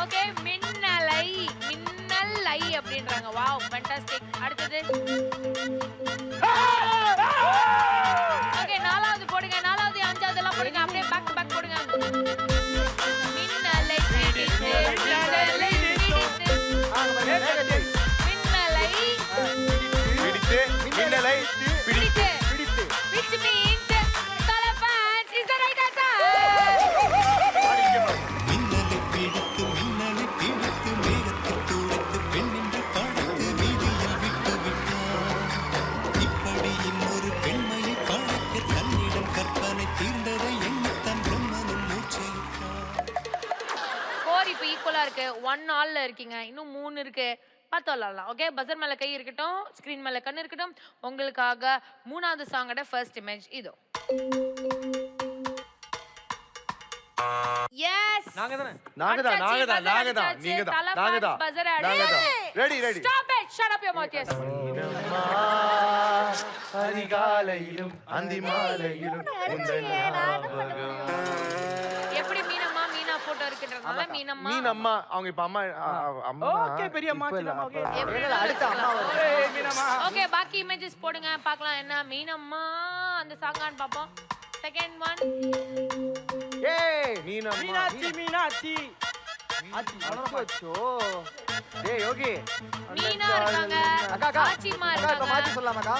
Speaker 3: ஓகே, மின்னலை மின்னலை அப்படின்றாங்க. Wow fantastic. அடுத்தது ஓகே, நாலாவது போடுங்க. நாலாவது அஞ்சாவது எல்லாம் போடுங்க. அப்படியே பேக் டு பேக் போடுங்க. மின்னலை பிடித்து மின்னலை பிடித்து மின்னலை
Speaker 6: பிடித்து மின்னலை பிடித்து
Speaker 3: which means Tala fans is the right answer.
Speaker 11: மின்னலை பிடித்து மேகத்தில் துடைத்து பெண்ணின்ற படத்து வீதியில் விட்டு விட்டார். இப்படி இன்னொரு பெண்மையை பழக்க தன்னிடம் கற்பனை தீர்ந்ததை எண்ணித்தான் பிரம்மனும் மூச்சையிட்டார்.
Speaker 3: ஸ்கோர் இப்போ ஈக்குவலா இருக்கு. 1 ஆல்ல இருக்கீங்க. இன்னும் 3 இருக்கு. பார்த்து விளாடலாம். ஓகே, பஸர் மேல கை இருக்கட்டும், ஸ்கிரீன் மேல கண் இருக்கட்டும். உங்களுக்காக 3வது சாங்கோட ஃபர்ஸ்ட் இமேஜ் இதோ. எஸ்,
Speaker 6: நாங்க தான் ready
Speaker 3: stop it, shut up your mouth. Yes,
Speaker 6: அதிகாலையிலும் அந்தி மாலையிலும்
Speaker 3: எப்படி மீனம்மா மீனா போட்டோ இருக்குன்றதுனால மீனம்மா
Speaker 6: மீனம்மா அவங்க இப்ப அம்மா அம்மா
Speaker 8: ஓகே பெரியம்மா சின்னம்மா ஓகே
Speaker 7: அடுத்த அம்மா
Speaker 8: ஏய் மீனம்மா
Speaker 3: ஓகே, பாக்கி இமேஜஸ் போடுங்க பார்க்கலாம். என்ன மீனம்மா அந்த சாங்கான்னு பாப்போம். செகண்ட் ஒன்
Speaker 7: ஏய்
Speaker 8: மீனாட்சி மீனாட்சி
Speaker 7: அச்சோ டேய் யோகி
Speaker 3: மீனா இருக்காங்க,
Speaker 7: அக்கா அக்கா
Speaker 3: ஆச்சிமா
Speaker 7: அக்கா
Speaker 3: இருக்காங்க.
Speaker 7: மாத்தி சொல்லலாமாக்கா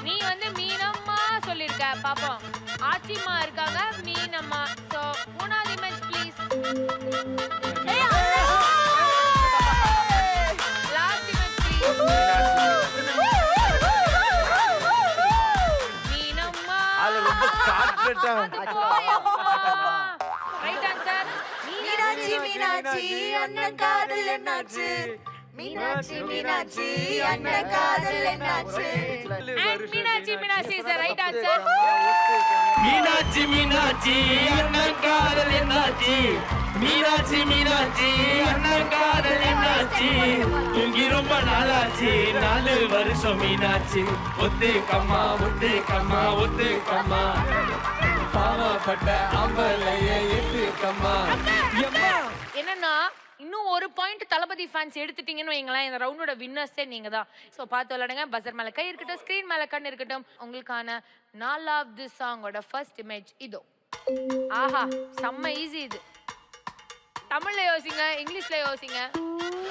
Speaker 3: நீ வந்து மீனம்மா சொல்லிருக்க. பாப்போம். ஆச்சிமா இருக்காங்க, மீனம்மா. சோ 3வது image please. Last image please. Meenamma.
Speaker 6: அது ரொம்ப காட்ரட்டா
Speaker 3: ரைட் ஆன்சர்.
Speaker 4: மீனாட்சி மீனாட்சி அண்ணன் காதல் என்னாச்சு? மீனாட்சி மீனாட்சி அண்ணன் காதல் என்னாச்சு?
Speaker 3: And Meenakshi Meenakshi is the right answer.
Speaker 10: Meenakshi Meenakshi அண்ணன் காதல் என்னாச்சு? மீனாட்சி மீனாட்சி அண்ணன் காதல் என்னாச்சு? தூங்கி ரொம்ப நாளாச்சு, 4 வருஷம் மீனாட்சி. ஒத்துக்கம்மா ஒத்துக்கம்மா ஒத்துக்கம்மா, பாவப்பட்ட அம்பலைய எத்துக்கம்மா.
Speaker 3: என்னன்னா இன்னும் ஒரு பாயிண்ட் தளபதி ஃபேன்ஸ் எடுத்துட்டீங்கன்னு வைங்களேன், இந்த ரவுண்டோட வின்னர்ஸே நீங்க தான். ஸோ பார்த்து விளையாடுங்க. பஸர் மேல கை இருக்கட்டும், ஸ்கிரீன் மேல கண் இருக்கட்டும். உங்களுக்கான 4வது சாங்கோட ஃபர்ஸ்ட் இமேஜ் இதோ. ஆஹா, செம்ம ஈஸி இது. தமிழ்ல யோசிங்க, இங்கிலீஷ்ல யோசிங்க,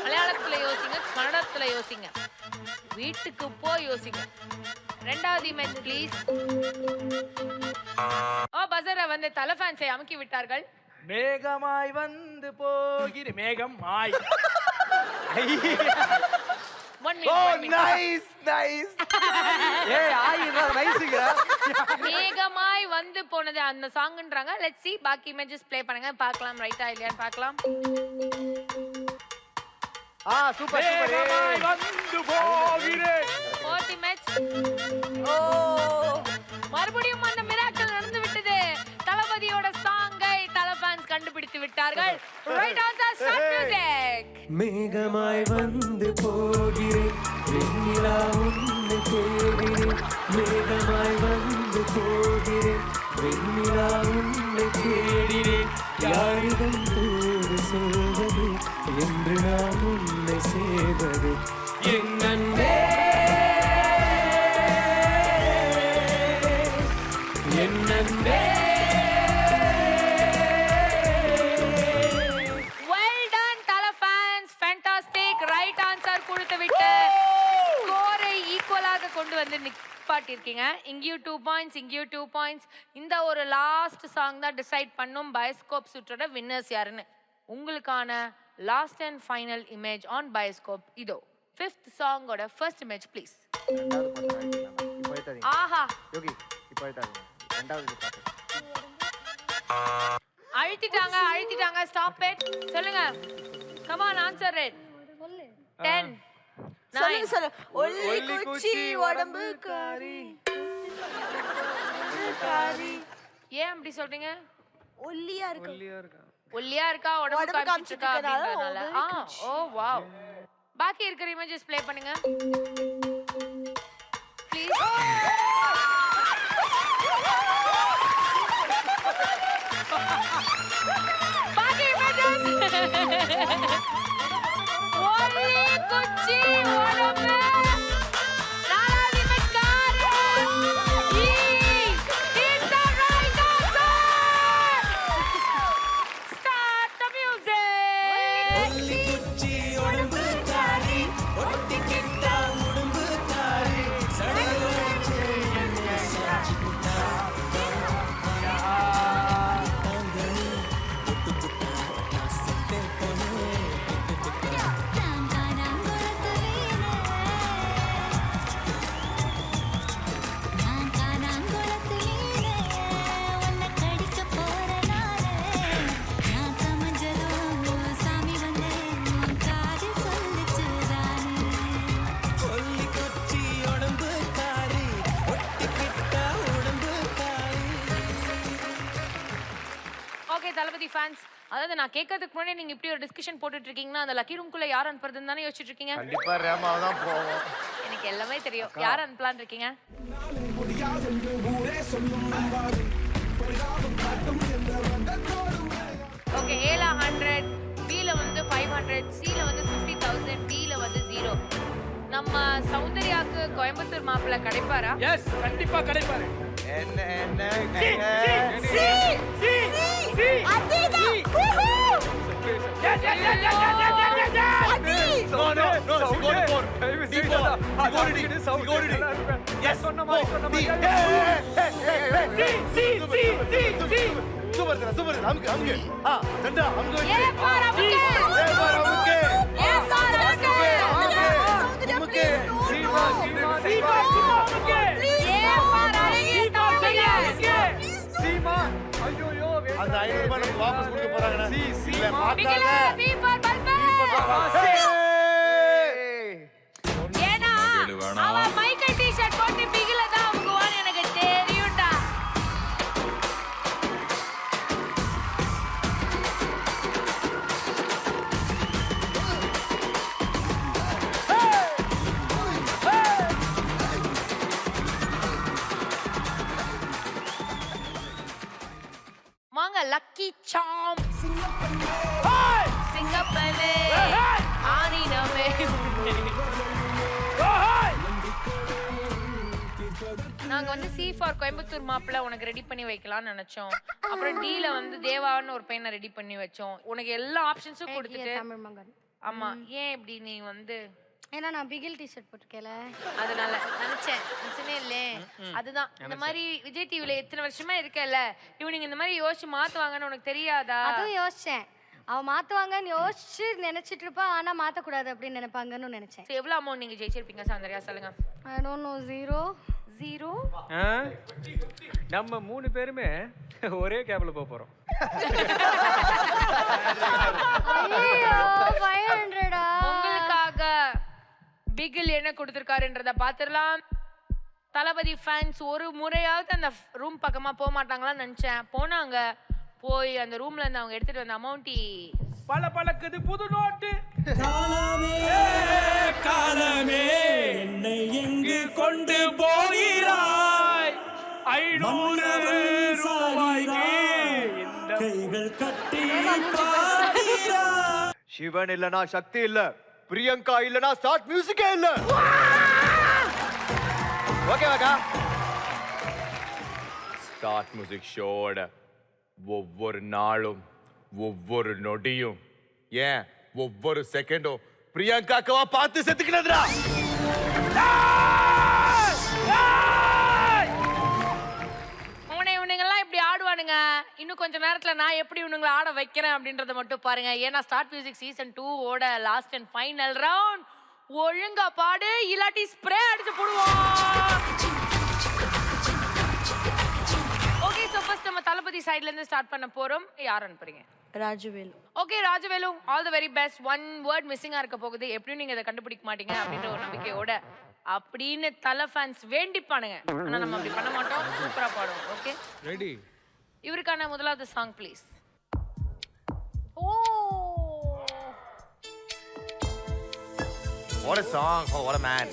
Speaker 3: மலையாளத்துல யோசிங்க, கன்னடத்துல யோசிங்க, வீட்டுக்கு போய் யோசிங்க. 2வது இமேஜ் ப்ளீஸ். ஓ, பஸரை வந்து தல ஃபேன்ஸை அமுக்கி விட்டார்கள்.
Speaker 8: மேகமாய் வந்து போகிற மேகம் மாய்.
Speaker 6: நைஸ் நைஸ்
Speaker 7: ஏய் ஆயிரா நைஸ்ங்க
Speaker 3: மேகமாய் வந்து போனது அந்த சாங்ன்றாங்க. லெட்ஸ் see பாக்கி இமேஜஸ் ப்ளே பண்ணுங்க, பார்க்கலாம் ரைட்டா இல்லையான்னு பார்க்கலாம்.
Speaker 7: சூப்பர்
Speaker 8: மேகமாய் வந்து போகிறேன்.
Speaker 3: 4th image.
Speaker 4: ஓ
Speaker 3: மறுபடியும் அந்த மிராக்கிள் நடந்து விட்டது. தளபதியோட சாங்கை தல ஃபேன்ஸ் கண்டுபிடித்து விட்டார்கள். Right answer, start music.
Speaker 10: மேகமாய் வந்து போகிறேன், வெண்ணிலா உன்னை தேடினேன். மேகமாய் வந்து போகிறேன், வெண்ணிலா உன்னை தேடினேன். யாரிடம் தூது சொல்வது என்று நான் உன்னை செய்வது என் அன்பே என் அன்பே.
Speaker 3: வெல் டன் தல ஃபேன்ஸ், ஃபேண்டாஸ்டிக். ரைட் ஆன்சர் கொடுத்து விட்டு ஸ்கோரை ஈக்குவலாக கொண்டு வந்து நிப்பாட்டியிருக்கீங்க. இங்கேயும் 2 பாயிண்ட்ஸ், இங்கேயும் 2 பாயிண்ட்ஸ். இந்த ஒரு லாஸ்ட் சாங் தான் டிசைட் பண்ணும் பயோஸ்கோப் சுற்றோட வின்னர்ஸ் யாருன்னு. உங்களுக்கான last and final image on bioscope இதோ. 5th சாங்கோட ஃபர்ஸ்ட் இமேஜ் ப்ளீஸ். ஆஹா
Speaker 7: யோகி இப்போ ரெண்டாவது பாட்டு
Speaker 3: அழுத்திட்டாங்க. Stop it. சொல்லுங்க. Come on, answer it. 10 9
Speaker 4: சொல்லு ஒல்லி குச்சி உடம்பு காரி.
Speaker 3: ஏன் அப்படி சொல்றீங்க?
Speaker 4: ஒல்லியா இருக்கு.
Speaker 3: ஒல்லியா இருக்கா, உடம்பு காமிச்சிட்டு இருக்கா அப்படின்றனால. ஓ வாவ். பாக்கி இருக்கிற இமேஜஸ் ப்ளே பண்ணுங்க ப்ளீஸ். பாக்கி இமேஜஸ். ஒல்லி குச்சி உடம்பு. நாலாவது image car. Is the right answer. Start the music.
Speaker 11: குச்சி உடம்பு காரி ஒட்டி கிட்டா உடம்பு காரி சடலோச்சே என்ன சாச்சிட்டா
Speaker 3: ஓகே தளபதி ஃபேன்ஸ், அதாவது நான் கேட்கறதுக்கு முன்னாடி நீங்க இப்படி ஒரு டிஸ்கஷன் போட்டுட்டு இருக்கீங்கன்னா அந்த லக்கி ரூம்குள்ள யார் அனுப்புறதுன்னு தானே யோசிச்சுட்டு இருக்கீங்க.
Speaker 7: கண்டிப்பா ரேமாவை தான் போவோம்.
Speaker 3: எனக்கு எல்லாமே தெரியும். யார் அனுப்பலான்னு இருக்கீங்க? ஓகே, ஏல 100, பில வந்து 500, சில வந்து 50,000, டில வந்து 0. நம்ம சௌந்தர்யாக்கு கோயம்புத்தூர் மாப்பிள்ள கிடைப்பாரா?
Speaker 9: எஸ், கண்டிப்பா கிடைப்பாரு.
Speaker 7: என்ன
Speaker 4: அதிதா.
Speaker 7: சூப்பர் நமக்கு அமுக்கு தண்டா அமுக்கு
Speaker 3: ஏ பார் அமுக்கு. ஏ சார் அமுக்கு.
Speaker 7: சீமா
Speaker 3: ஏ பார் அழகி தம்பிங்க.
Speaker 2: சீமா ஐயோ
Speaker 7: அந்த 500 ரூபாய் நமக்கு வாபஸ் கொடுக்க போறாங்கடா.
Speaker 2: சீமா
Speaker 3: பிகில பி ஃபார் பல்பே. ஏனா அவ மைக்கேல் டி-ஷர்ட் போட்டு பிகில தான் அமுக்குவான்னு எனக்கு தெரியும்டா. வாங்க லக்கி சாம். சிங்கப்பனே ஆனினமே. நாங்க வந்து சி ஃபார் கோயம்புத்தூர் மாப்பிள்ள உனக்கு ரெடி பண்ணி வைக்கலாம்னு நினைச்சோம். அப்புறம் டில வந்து தேவான்னு ஒரு பையனை ரெடி பண்ணி வச்சோம். உனக்கு எல்லா ஆப்ஷன்ஸும் கொடுத்துட்டு.
Speaker 5: தமிழ் மகன்.
Speaker 3: ஆமா, ஏன் இப்படி நீ வந்து?
Speaker 5: ஏன்னா நான் பிகில் டிஷர்ட் போட்டுக்கல.
Speaker 3: அதனால நினைச்சேன் இல்லே. அதுதான் இந்த மாதிரி விஜய் டிவில எத்தனை வருஷமா இருக்கல, இவனுங்க இந்த மாதிரி யோசிச்சு மாத்துவாங்கன்னு உனக்கு தெரியாதா?
Speaker 5: அதுவும் யோசிச்சேன். அவ மாத்துவாங்கன்னு யோசிச்சு நினைச்சிட்டு இருப்பா. ஆனா மாத்தக்கூடாது அப்படின்னு நினைப்பாங்கன்னு நினைச்சேன்.
Speaker 3: சரி, எவ்வளவு அமௌண்ட் நீங்க ஜெயிச்சிருப்பீங்க சௌந்தர்யா சொல்லுங்க.
Speaker 5: I don't know. 0
Speaker 2: நம்ம 3 பேருமே ஒரே கேப்ல போறோம்.
Speaker 5: ஐயோ 500
Speaker 3: உங்களுக்காக பிகில் என்ன கொடுத்திருக்காருன்றத பாத்துறலாம். தளபதி ஃபேன்ஸ் ஒரு முறையாவது அந்த ரூம் பக்கமா போக மாட்டாங்களான்னு நினைச்சேன். போனாங்க. போய் அந்த ரூம்ல இருந்து அவங்க எடுத்துட்டு வந்த அமௌண்ட்
Speaker 9: பழக்குது புது நோட்டு.
Speaker 11: காலமே என்னை எங்கு கொண்டு போகிறாய்
Speaker 9: 500 ரூபாய்க்கு
Speaker 11: கைகள் கட்டி பாடுகிறாய்.
Speaker 7: சிவன் இல்லனா சக்தி இல்ல, பிரியங்கா இல்லனா ஸ்டார்ட் மியூசிக்கே இல்ல. ஓகேவாக்கா?
Speaker 6: ஸ்டார்ட் மியூசிக் ஷோட ஒவ்வொரு நாளும் ஒவ்வொரு நொடியும் ஏன் ஒவ்வொரு செகண்டும் பிரியங்காக்கவா பார்த்து செத்துக்கினதுடா.
Speaker 3: பாருங்க. இன்னும் கொஞ்ச நேரத்துல நான் எப்படி இவனுங்களை ஆட வைக்கிறேன் அப்படின்றத மட்டும் பாருங்க. ஏன்னா ஸ்டார்ட் மியூசிக் சீசன் 2 ஓட லாஸ்ட் அண்ட் ஃபைனல் ரவுண்ட். ஒழுங்கா பாடு, இல்லாட்டி ஸ்ப்ரே அடிச்சு போடுவோம். ஓகே, சோ ஃபர்ஸ்ட் நம்ம தளபதி சைடுல இருந்து ஸ்டார்ட் பண்ண போறோம். யார் அனுப்புறீங்க?
Speaker 4: Rajavelu.
Speaker 3: Okay Rajavelu, all the very best. One word மிஸ்ஸிங்கா இருக்க போகுது. எப்படியும் நீங்க இதை கண்டுபிடிக்க மாட்டீங்க அப்படின்ற ஒரு நம்பிக்கையோட அப்படின்னு தல ஃபேன்ஸ் வேண்டிப்பானுங்க. ஆனா நம்ம அப்படி பண்ண மாட்டோம். சூப்பரா பாடுவோம். Okay
Speaker 2: ready.
Speaker 3: இவருக்கான முதலாவது song please. Oh
Speaker 6: What a song. Oh, what a man.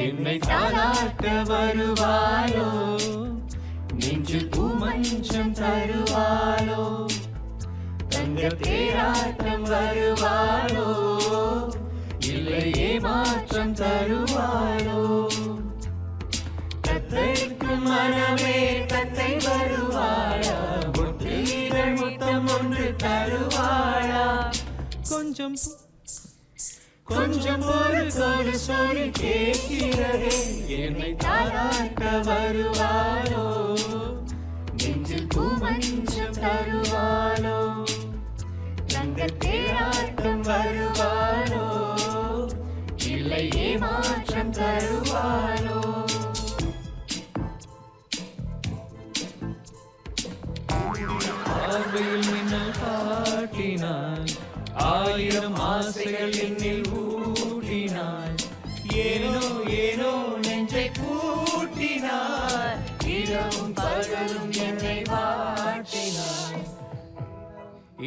Speaker 11: என்னை தாளாட்ட வருவாளோ, நெஞ்சில் பூமஞ்சம் தருவாளோ, தங்க தேராட்டம் வருவாளோ, இல்லை ஏமாற்றம் தருவாளோ, தத்தைக்கும் மனமே தத்தை வருவாளா, முற்றீரள் முத்தம் ஒன்று தருவாளா, கொஞ்சம் கொஞ்சம் ஒரு சொல்லி கேட்கிறதே, என்னை தாராட்ட வருவாளோ, நெஞ்சில் பூமஞ்சம் தருவாளோ, தங்க தேராட்டம் வருவாளோ, இல்லை ஏமாற்றம் தருவாளோ. பார்வையில் மின்னல் காட்டினான், ஆயிரம் ஆசைகள் என்னில் ஊட்டினான், ஏனோ ஏனோ நெஞ்சை பூட்டினான், இரவும் பகலும் என்னை வாட்டினான்,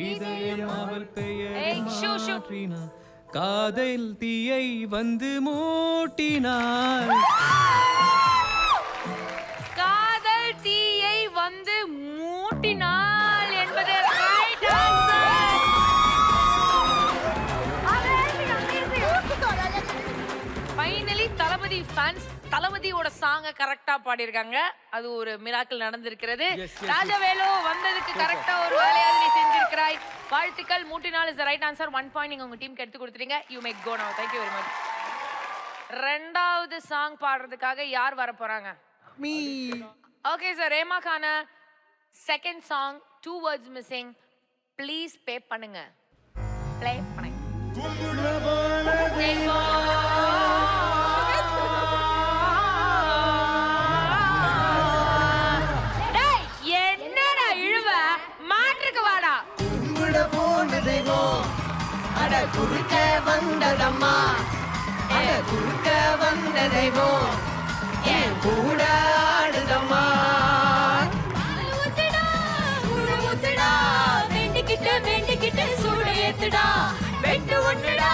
Speaker 11: இதயம் அவள் பெயர் மாற்றினான், காதல் தீயை வந்து மூட்டினாள்,
Speaker 3: காதல் தீயை வந்து மூட்டினாள் என்பது ரைட் ஆன்சர். ஃபைனலி தளபதி ஃபேன்ஸ் தளபதியோட சாங்க கரெக்டா பாடியிருக்காங்க. அது ஒரு மிராக்கிள் நடந்திருக்கிறது. ராஜவேலு வந்ததுக்கு கரெக்டா ஒரு வேலையை நீ செஞ்சிருக்கிறாய். வாழ்த்துக்கள். மூட்டினால் is the right answer. 1 point நீங்க உங்க டீமுக்கு எடுத்து கொடுத்துறீங்க. You make go now. Thank you very much. ரெண்டாவது சாங் பாடுறதுக்காக யார் வர போறாங்க?
Speaker 4: மீ.
Speaker 3: ஓகே சார், ரேமாக்கான second song 2 words missing. Please play பண்ணுங்க. ப்ளே பண்ணுங்க. என்னடா இழுவ, மாற்றுக்கு வாடா.
Speaker 4: கும்பிட போன தெய்வம் அட குறுக்க வந்ததம்மா, அட குறுக்க வந்த தெய்வம் என் கூட ஆடுதம்மா.
Speaker 3: வேண்டிக்கிட்டு வேண்டிக்கிட்டு சூடு ஏத்துடா, வெட்டு ஒண்ணுடா,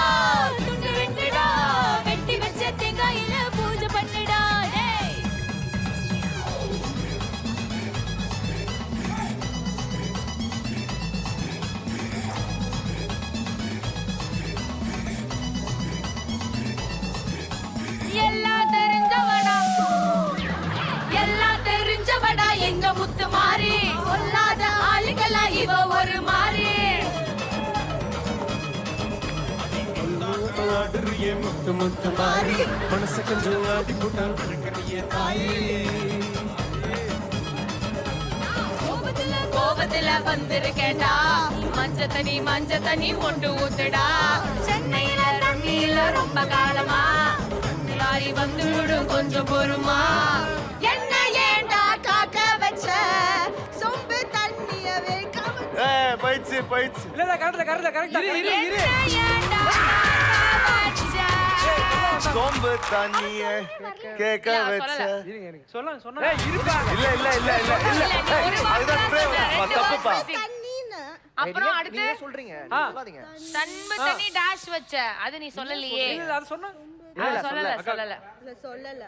Speaker 3: துண்டு வெட்டுடா, வெட்டி வச்ச தேங்காயில பூஜை பண்ணுடா. எல்லாம் தெரிஞ்சவடா, எல்லாம் தெரிஞ்சவடா எங்க முத்து மாறி, சொல்லாத ஆளுகளா இவ ஒரு மாறி.
Speaker 11: முத்து முத்து மாறி மனசு கொஞ்சம் ஆடி போட்டால்
Speaker 3: கோபத்துல வந்திருக்கேடா, மஞ்ச தண்ணி மொண்டு ஊத்துடா. சென்னையில தண்ணியில ரொம்ப காலமா லாரி வந்து விடும் கொஞ்சம் பொறுமா.
Speaker 4: என்ன ஏண்டா காக்க வச்ச சொம்பு தண்ணிய வைக்காம.
Speaker 6: போயிடுச்சு போயிடுச்சு.
Speaker 2: இல்ல கரெக்டா.
Speaker 3: என்ன ஏண்டா காக்க வச்ச.
Speaker 6: சோம்பு தண்ணிய கேட்க வச்ச.
Speaker 2: சொன்னா இருப்பா.
Speaker 6: இல்ல இல்ல இல்ல இல்ல இல்ல. அதுதான் spray வரும். தப்புப்பா.
Speaker 4: தண்ணின்னு
Speaker 3: அப்புறம் அடுத்து
Speaker 7: நீங்க சொல்றீங்க, நீங்க சொல்லாதீங்க.
Speaker 3: சண்பு தண்ணி டாஷ் வச்ச. அது நீ சொல்லலையே.
Speaker 2: அது சொன்னா
Speaker 3: சொல்லல
Speaker 4: இல்ல சொல்லல.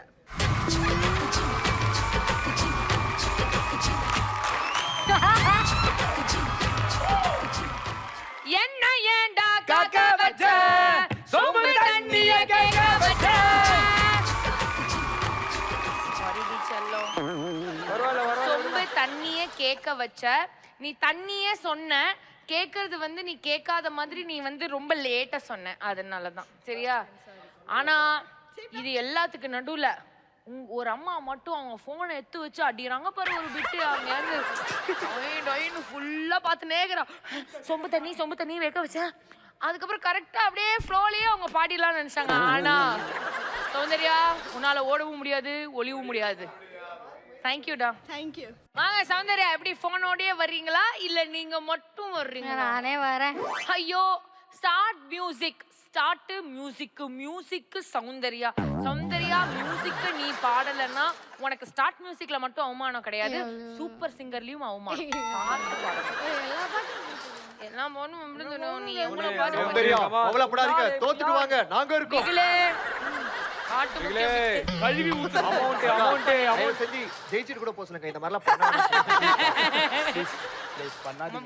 Speaker 3: என்ன ஏண்டா காக்க வச்ச, சொம்பு தண்ணிய கேட்க வச்ச. சொம்பு தண்ணிய கேட்க வச்ச. நீ தண்ணியே சொன்ன, கேட்கறது வந்து நீ கேட்காத மாதிரி நீ வந்து ரொம்ப லேட்டா சொன்ன, அதனால தான். சரியா? ஆனா இது எல்லாத்துக்கு நடுவுல ஒரு அம்மா மட்டும் அவங்க போனை எடுத்து வச்சு அடிக்கிறாங்க பாரு ஒரு பிட்டு. அவங்க ஃபுல்லா பார்த்து நேக்குறா. சொம்பு தண்ணி வைக்க வச்சேன். அதுக்கப்புறம் கரெக்டா அப்படியே ஃப்ளோலயே அவங்க பாடிலாம் நினைச்சாங்க. ஆனா சௌந்தர்யா, உன்னால ஓடவும் முடியாது, ஒளிவும் முடியாது. தேங்க்யூடா.
Speaker 4: தேங்க்யூ.
Speaker 3: வாங்க சௌந்தர்யா, எப்படி போனோடயே வர்றீங்களா இல்ல நீங்க மட்டும் வர்றீங்களா?
Speaker 5: நானே வரேன்.
Speaker 3: ஐயோ, start music. Start music Soundarya. Soundarya music நீ பாடலன்னா உனக்கு ஸ்டார்ட் மியூசிக்ல மட்டும் அவமானம் கிடையாது, சூப்பர் சிங்கர்லயும் அவமானம். பார்த்து பாடணும். எல்லாம் போனும். நீ எவ்வளவு பாட்டு
Speaker 7: அவளப்படாதீங்க, தோத்துடுவாங்க, நாங்க இருக்கோம்.
Speaker 3: பாட்டு
Speaker 2: கழுவி ஊத்து. அமௌண்ட்
Speaker 7: செஞ்சு ஜெயிச்சிட்டு கூட போக சொல்லுங்க. இந்த மாதிரிலாம்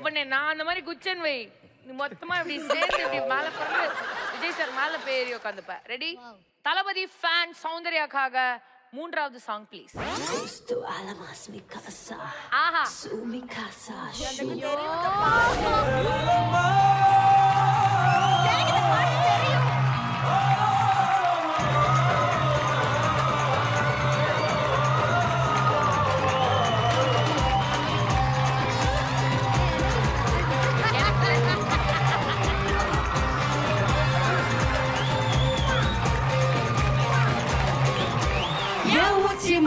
Speaker 3: பண்ண நான் அந்த மாதிரி குச்சன் வை. நீ மொத்தமா இப்படி சேர்ந்து இப்படி மேல பறந்து விஜய் சார் மேல பேரி உட்காந்துப்ப. ரெடி? தளபதி ஃபேன் சௌந்தர்யாக்காக 3வது சாங் ப்ளீஸ். ஆஹா,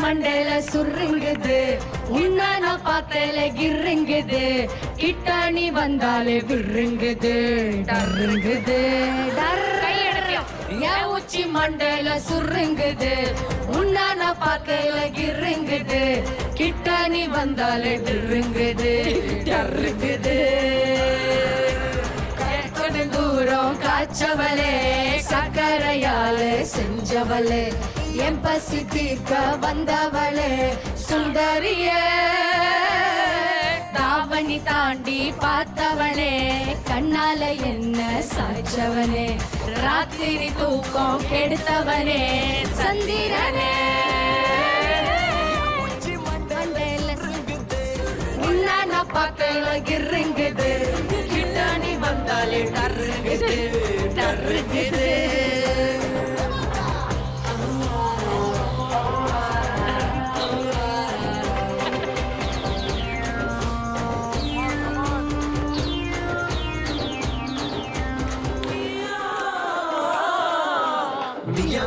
Speaker 5: மண்டல சுருங்குது, உன்ன நான் பார்த்தல கிருங்குது, கிட்ட நீ வந்தாலே விருங்குது, டருங்குது, என் உச்சி மண்டல சுருங்குது, உன்ன நான் பார்த்தல கிருங்குது, கிட்ட நீ வந்தாலே விருங்குது, டருங்குது. தூரம் காய்ச்சவளே, சக்கரையால செஞ்சவளே, என் பசி தீர்க்க வந்தவளே சுந்தரியே, தாவணி தாண்டி பார்த்தவளே, கண்ணால என்ன சாய்ச்சவனே, ராத்திரி தூக்கம் கெடுத்தவனே சந்திரனே. உன்ன பார்க்கல கிருங்குது, கிட்ட நீ வந்தாலே டருங்குது, டருங்குது.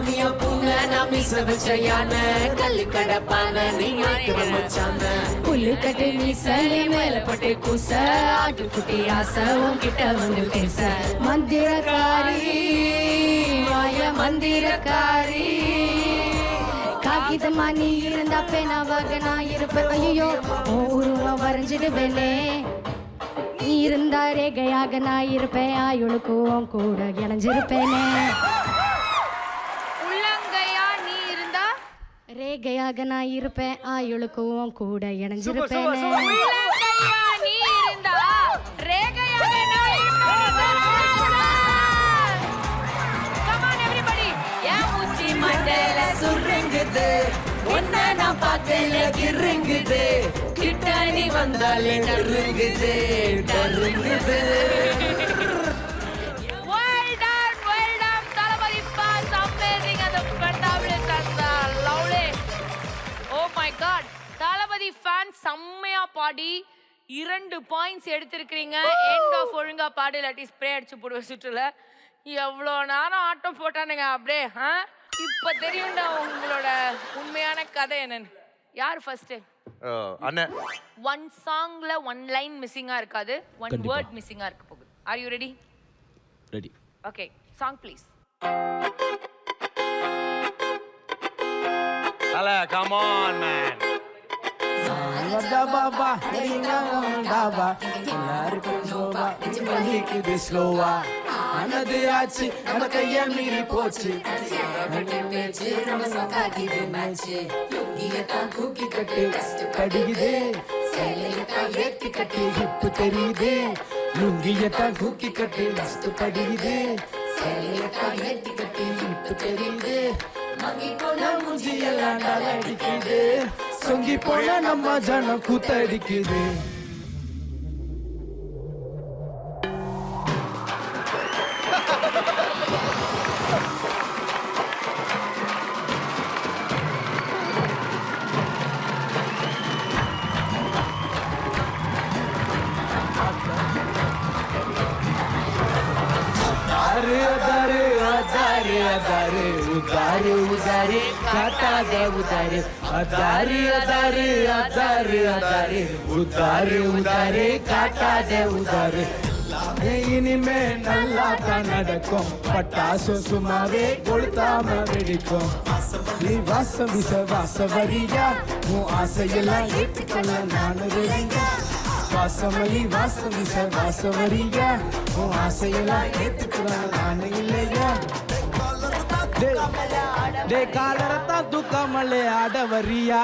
Speaker 11: மியா பூங்க நான் மிச வச்ச யானை, கல்லு கடப்பான நீ வைக்கிற மச்சான,
Speaker 5: புல்லு கட்டு மீசலி மேல பட்டு கூச, ஆட்டுக்குட்டி ஆசை உன்கிட்ட வந்து பேச, மந்திரக்காரி மாய மந்திரக்காரி, காகிதமா நீ இருந்தா பேனாவாக நான் இருப்பேன். ஐயோ, உருவம் வரைஞ்சிடுவேனே, நீ இருந்தா ரேகையாக நான் இருப்பேன், ஆயுளுக்கும் கூட இணைஞ்சிருப்பேனே. ரேகையாக நான் இருப்பேன், ஆயுளுக்கும் கூட இணைஞ்சிருப்பேன்.
Speaker 3: நீ இருந்தா ரேகையாக நான் இருப்பேன். Come on everybody. என் உச்சி மண்டல சுருங்குது, உன்னை நான் பார்த்தல கிருங்குது, கிட்ட நீ வந்தாலே டருங்குது, டருங்குது. Well done, Thalapathy fans, amazing and fantabulous and lovely. Oh my god, Thalapathy fan செம்மையா பாடி 2 பாயிண்ட்ஸ் எடுத்திருக்கீங்க. எண்ட் ஆஃப் ஒழுங்கா பாடி இல்லாட்டி ஸ்ப்ரே அடிச்சு போடுவ சுற்றுல. எவ்வளோ நேரம் ஆட்டம் போட்டானுங்க அப்படியே. இப்ப தெரியும்டா உங்களோட உண்மையான கதை என்னன்னு. யார் ஃபர்ஸ்ட்?
Speaker 6: அண்ணன்.
Speaker 3: 1 சாங்ல 1 லைன் மிஸ்ஸிங்கா இருக்காது, 1 வேர்ட் மிஸ்ஸிங்கா இருக்க போகுது. Are you ready?
Speaker 10: Ready.
Speaker 3: Okay, song please.
Speaker 2: Tala, come on man.
Speaker 11: பாபா டாபா எல்லாருக்கும் சோபா வலிக்குது ஸ்லோவா, ஆனது ஆச்சு நம்ம கைய மீறி போச்சு, தூக்கி கட்டு கடிக்குது, ஏத்தி கட்டி ஹிப்பு தெரியுது, லுங்கியத்தான் தூக்கி கட்டு மஸ்து படிக்குது, ஏத்தி கட்டி ஹிப்பு தெரியுது, மங்கி போன மூஞ்சி எல்லாம் அடிக்குது, சொங்கி போன நம்ம ஜனம் கூத்தடிக்குது. உதாரு உதாரு உதாரு காட்டாத உதாரு அதாரு அதாரு அதாரு அதாரு உதாரு உதாரு காட்டாத உதாரு இனிமே நல்லா தான் நடக்கும் பட்டாசு சும்மாவே கொளுத்தாம வெடிக்கும் நீ வாசம் விச வாச வரியா உன் ஆசையெல்லாம் ஏற்றுக்கொள்ள நான் ரெடியா வாசமலி வாசம் விச வாச வரியா உன் ஆசையெல்லாம் ஏற்றுக்கொள்ள நான் இல்லையா டே காலரத்தான் தூக்காமலே ஆட வரியா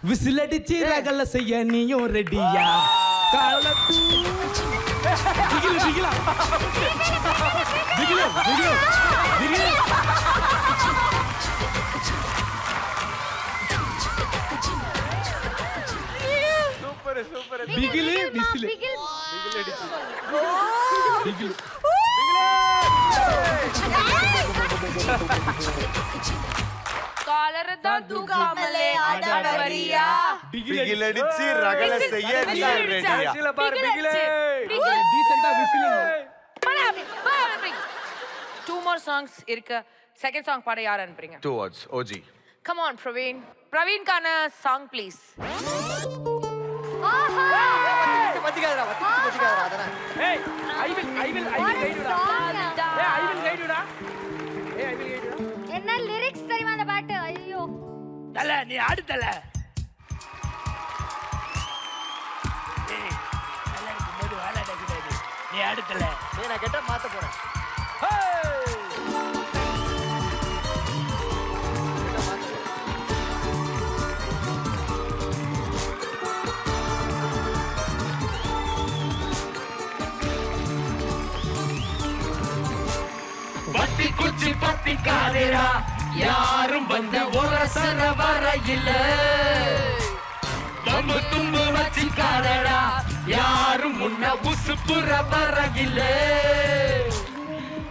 Speaker 11: விசிலடிச்சு ரகல செய்ய நீயும் ரெடியா
Speaker 2: சூப்பர் சூப்பர்
Speaker 9: பிகிலு விசிலு
Speaker 3: காலரதான் தூக்காமலே ஆட வரியா
Speaker 6: பிகில் அடிச்சு ரகல செய்ய நீ ரெடியா
Speaker 2: விசில பாரு பிகிலே
Speaker 9: டீசெண்டா விசிலு
Speaker 3: Two more songs இருக்கு. Second song பாட யார் அனுப்புறீங்க?
Speaker 6: Two words OG
Speaker 3: Come on Praveen. Praveen-கான song please.
Speaker 7: பத்திக்காதடா அதான்
Speaker 9: ஏய் ஐ வில் guide you டா
Speaker 5: என்ன லிரிக்ஸ் தெரியுமா அந்த பாட்டு? ஐயோ
Speaker 8: தல நீ ஆடு தல நீ ஆடு தல
Speaker 7: நான் கெட்ட மாத்த போறேன்
Speaker 11: பட்டி குச்சி பட்டி காரேரா யாரும் வந்து ஒரசர வர இல்ல பம்பு தும்பு வச்சு காரடா யாரும் முன்ன உசுப்புற வர இல்ல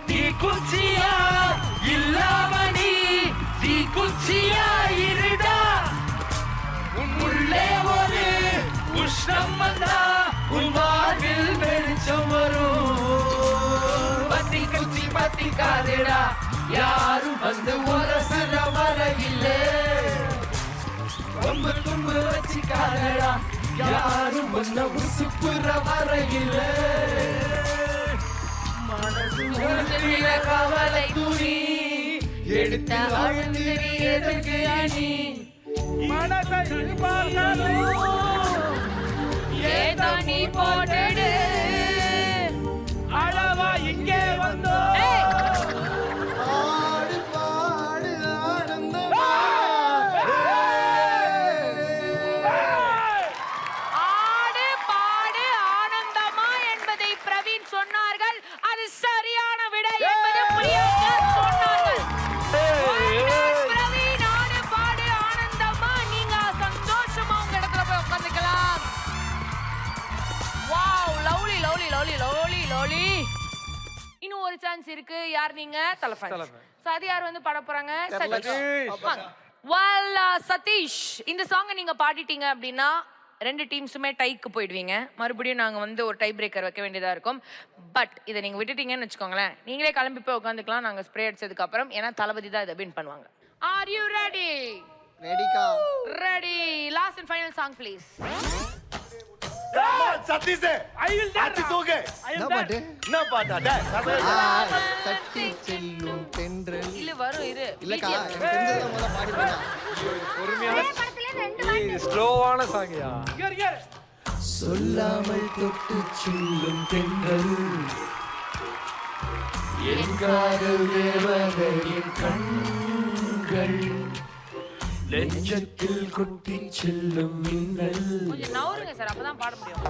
Speaker 11: தீ குச்சியா இல்லாமணி தீ குச்சியா இருடா உன் உள்ளே ஒரு உஷ்ணம் வந்தா உன் வாழ்வில் வெளிச்சம் வரும் பத்தி குச்சி பத்தி காதடா யாரும் வந்து ஒரசர வர இல்லே ரொம்ப தும்பு வச்சு காதடா யாரும் வந்து உசுப்புற வர இல்லே மனசுல கவலை துணி எடுத்த அழுந்திரி எதற்கு அணி
Speaker 8: மனதை பார்க்கணும்
Speaker 3: ஏதோ நீ போட்டுடு
Speaker 8: அளவா இங்கே வந்தோ
Speaker 3: ஆடு பாடு ஆனந்தமா என்பதை பிரவீன் சொன்னார்கள் அது சரியான விடை என்பதை பிரியங்கா சொன்னார்கள் பிரவீன் ஆடு பாடு ஆனந்தமா நீங்க சந்தோஷமா உங்க இடத்துல போய் உட்கார்ந்துக்கலாம் wow lovely lovely lovely lovely lovely இன்னும் ஒரு சான்ஸ் இருக்கு யார் நீங்க தலஃபன் சதி யார் வந்து பாட போறாங்க சதீஷ் சதீஷ் இந்த சாங் நீங்க பாடிட்டீங்க அப்படின்னா ரெண்டு டீம்ஸுமே டைக்கு போயிடுவீங்க மறுபடியும் நாங்க வந்து ஒரு டை பிரேக்கர் வைக்க வேண்டியதா இருக்கும் பட் இதை நீங்க விட்டுட்டீங்கன்னு வச்சுக்கோங்களேன் நீங்களே கிளம்பி போய் உட்காந்துக்கலாம் நாங்க ஸ்ப்ரே அடிச்சதுக்கு அப்புறம் ஏன்னா தளபதி தான் இதை வின் பண்ணுவாங்க ஆர் யூ ரெடி
Speaker 7: ரெடிக்கா
Speaker 3: ready last and final song please
Speaker 6: Sathish
Speaker 8: I will
Speaker 6: ஆச்சி தோகே
Speaker 7: என்ன பாட்டு
Speaker 6: என்ன பாட்டா டேய்
Speaker 7: தட்டி செல்லும் தென்றல்
Speaker 3: இல்ல வரும் இரு
Speaker 7: இல்லக்கா எனக்கு தெரிஞ்சதை முதல்ல பாடிட்டேன்
Speaker 2: பொறுமையான
Speaker 5: படத்துல ரெண்டு வாட்டி
Speaker 2: ஸ்லோவான சாங்கியா
Speaker 11: சொல்லாமல் தொட்டு செல்லும் தென்றல் என் காதல் தேவதையின் கண்கள் நெஞ்சத்தில் கொட்டி செல்லும் மின்னல்
Speaker 3: கொஞ்சம் நவருங்க சார் அப்பதான் பாட முடியும்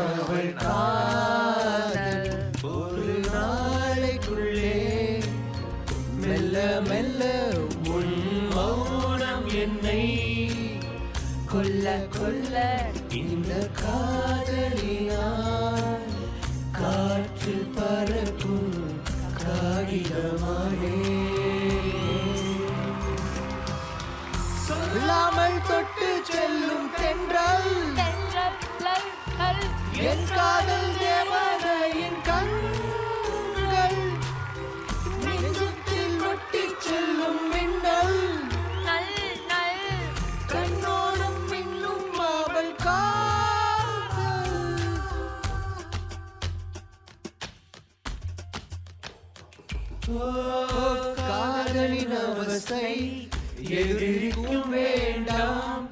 Speaker 11: அவள் காதல் ஒரு நாளைக்குள்ளே மெல்ல மெல்ல உன் மௌனம் என்னை கொல்ல கொல்ல இந்த காதலினால் காற்றில் பறக்கும் காகிதமானே சொல்லாமல் தொட்டு செல்லும் தென்றல் என் காதல் தேவதையின் கண்கள் நீ காதலின் அவஸ்தை எதிரிக்கும் வேண்டாம்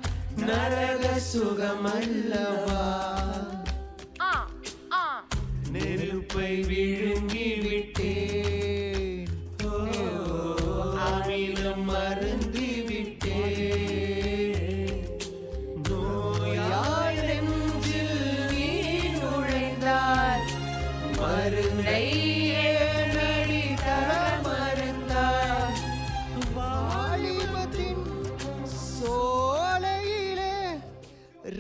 Speaker 11: நரக சுகம் அல்லவா நெருப்பை விழுங்கி விட்டேன் அமிலம் மருந்தி விட்டேன் நோயாய் நெஞ்சில் நீ நுழைந்தால் மருந்தை ஏனடி தர மருந்தால் வாலிபத்தின் சோலையிலே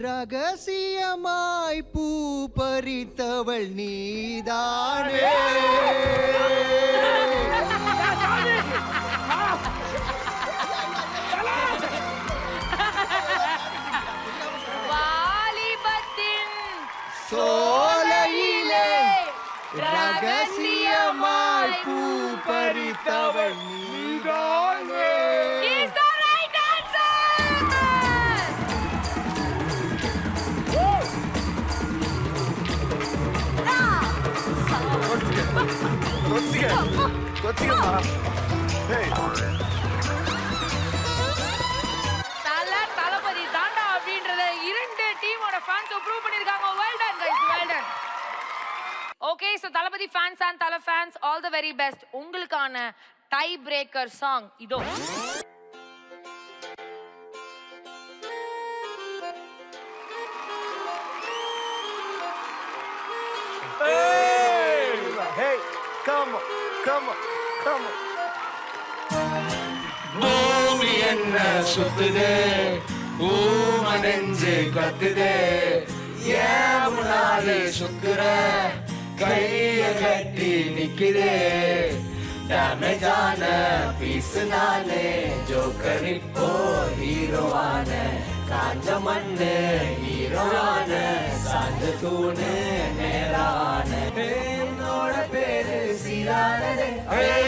Speaker 11: ரகசியமாய் பூ பறித்தவள் நீதானே
Speaker 3: வாலிபத்தின்
Speaker 11: சோலையிலே ரகசியமாய் பூ பறித்தவள் நீதானே
Speaker 3: is the right answer. தளபதி தாண்டா அப்படின்றத இரண்டு டீமோட ஃபேன்ஸ் ப்ரூவ் பண்ணிருக்காங்க. well done guys, well done. Okay, so Thalapathy fans and Thala fans all the very best. உங்களுக்கான டை பிரேக்கர் சாங் இதோ.
Speaker 7: Hey, come on, come on, come on.
Speaker 11: பூமி என்ன சுத்துதே பூம நெஞ்சு கத்துதே ஏன் முன்னாலே சுக்குற கைய கட்டி நிக்குதே டேமேஜான பீசுனாலே ஜோக்கர் இப்போ ஹீரோவான காஞ்ச மண்ணு ஹீரோவான சாஞ்ச தூணு நேரான என்னோட பேரு சீரானதே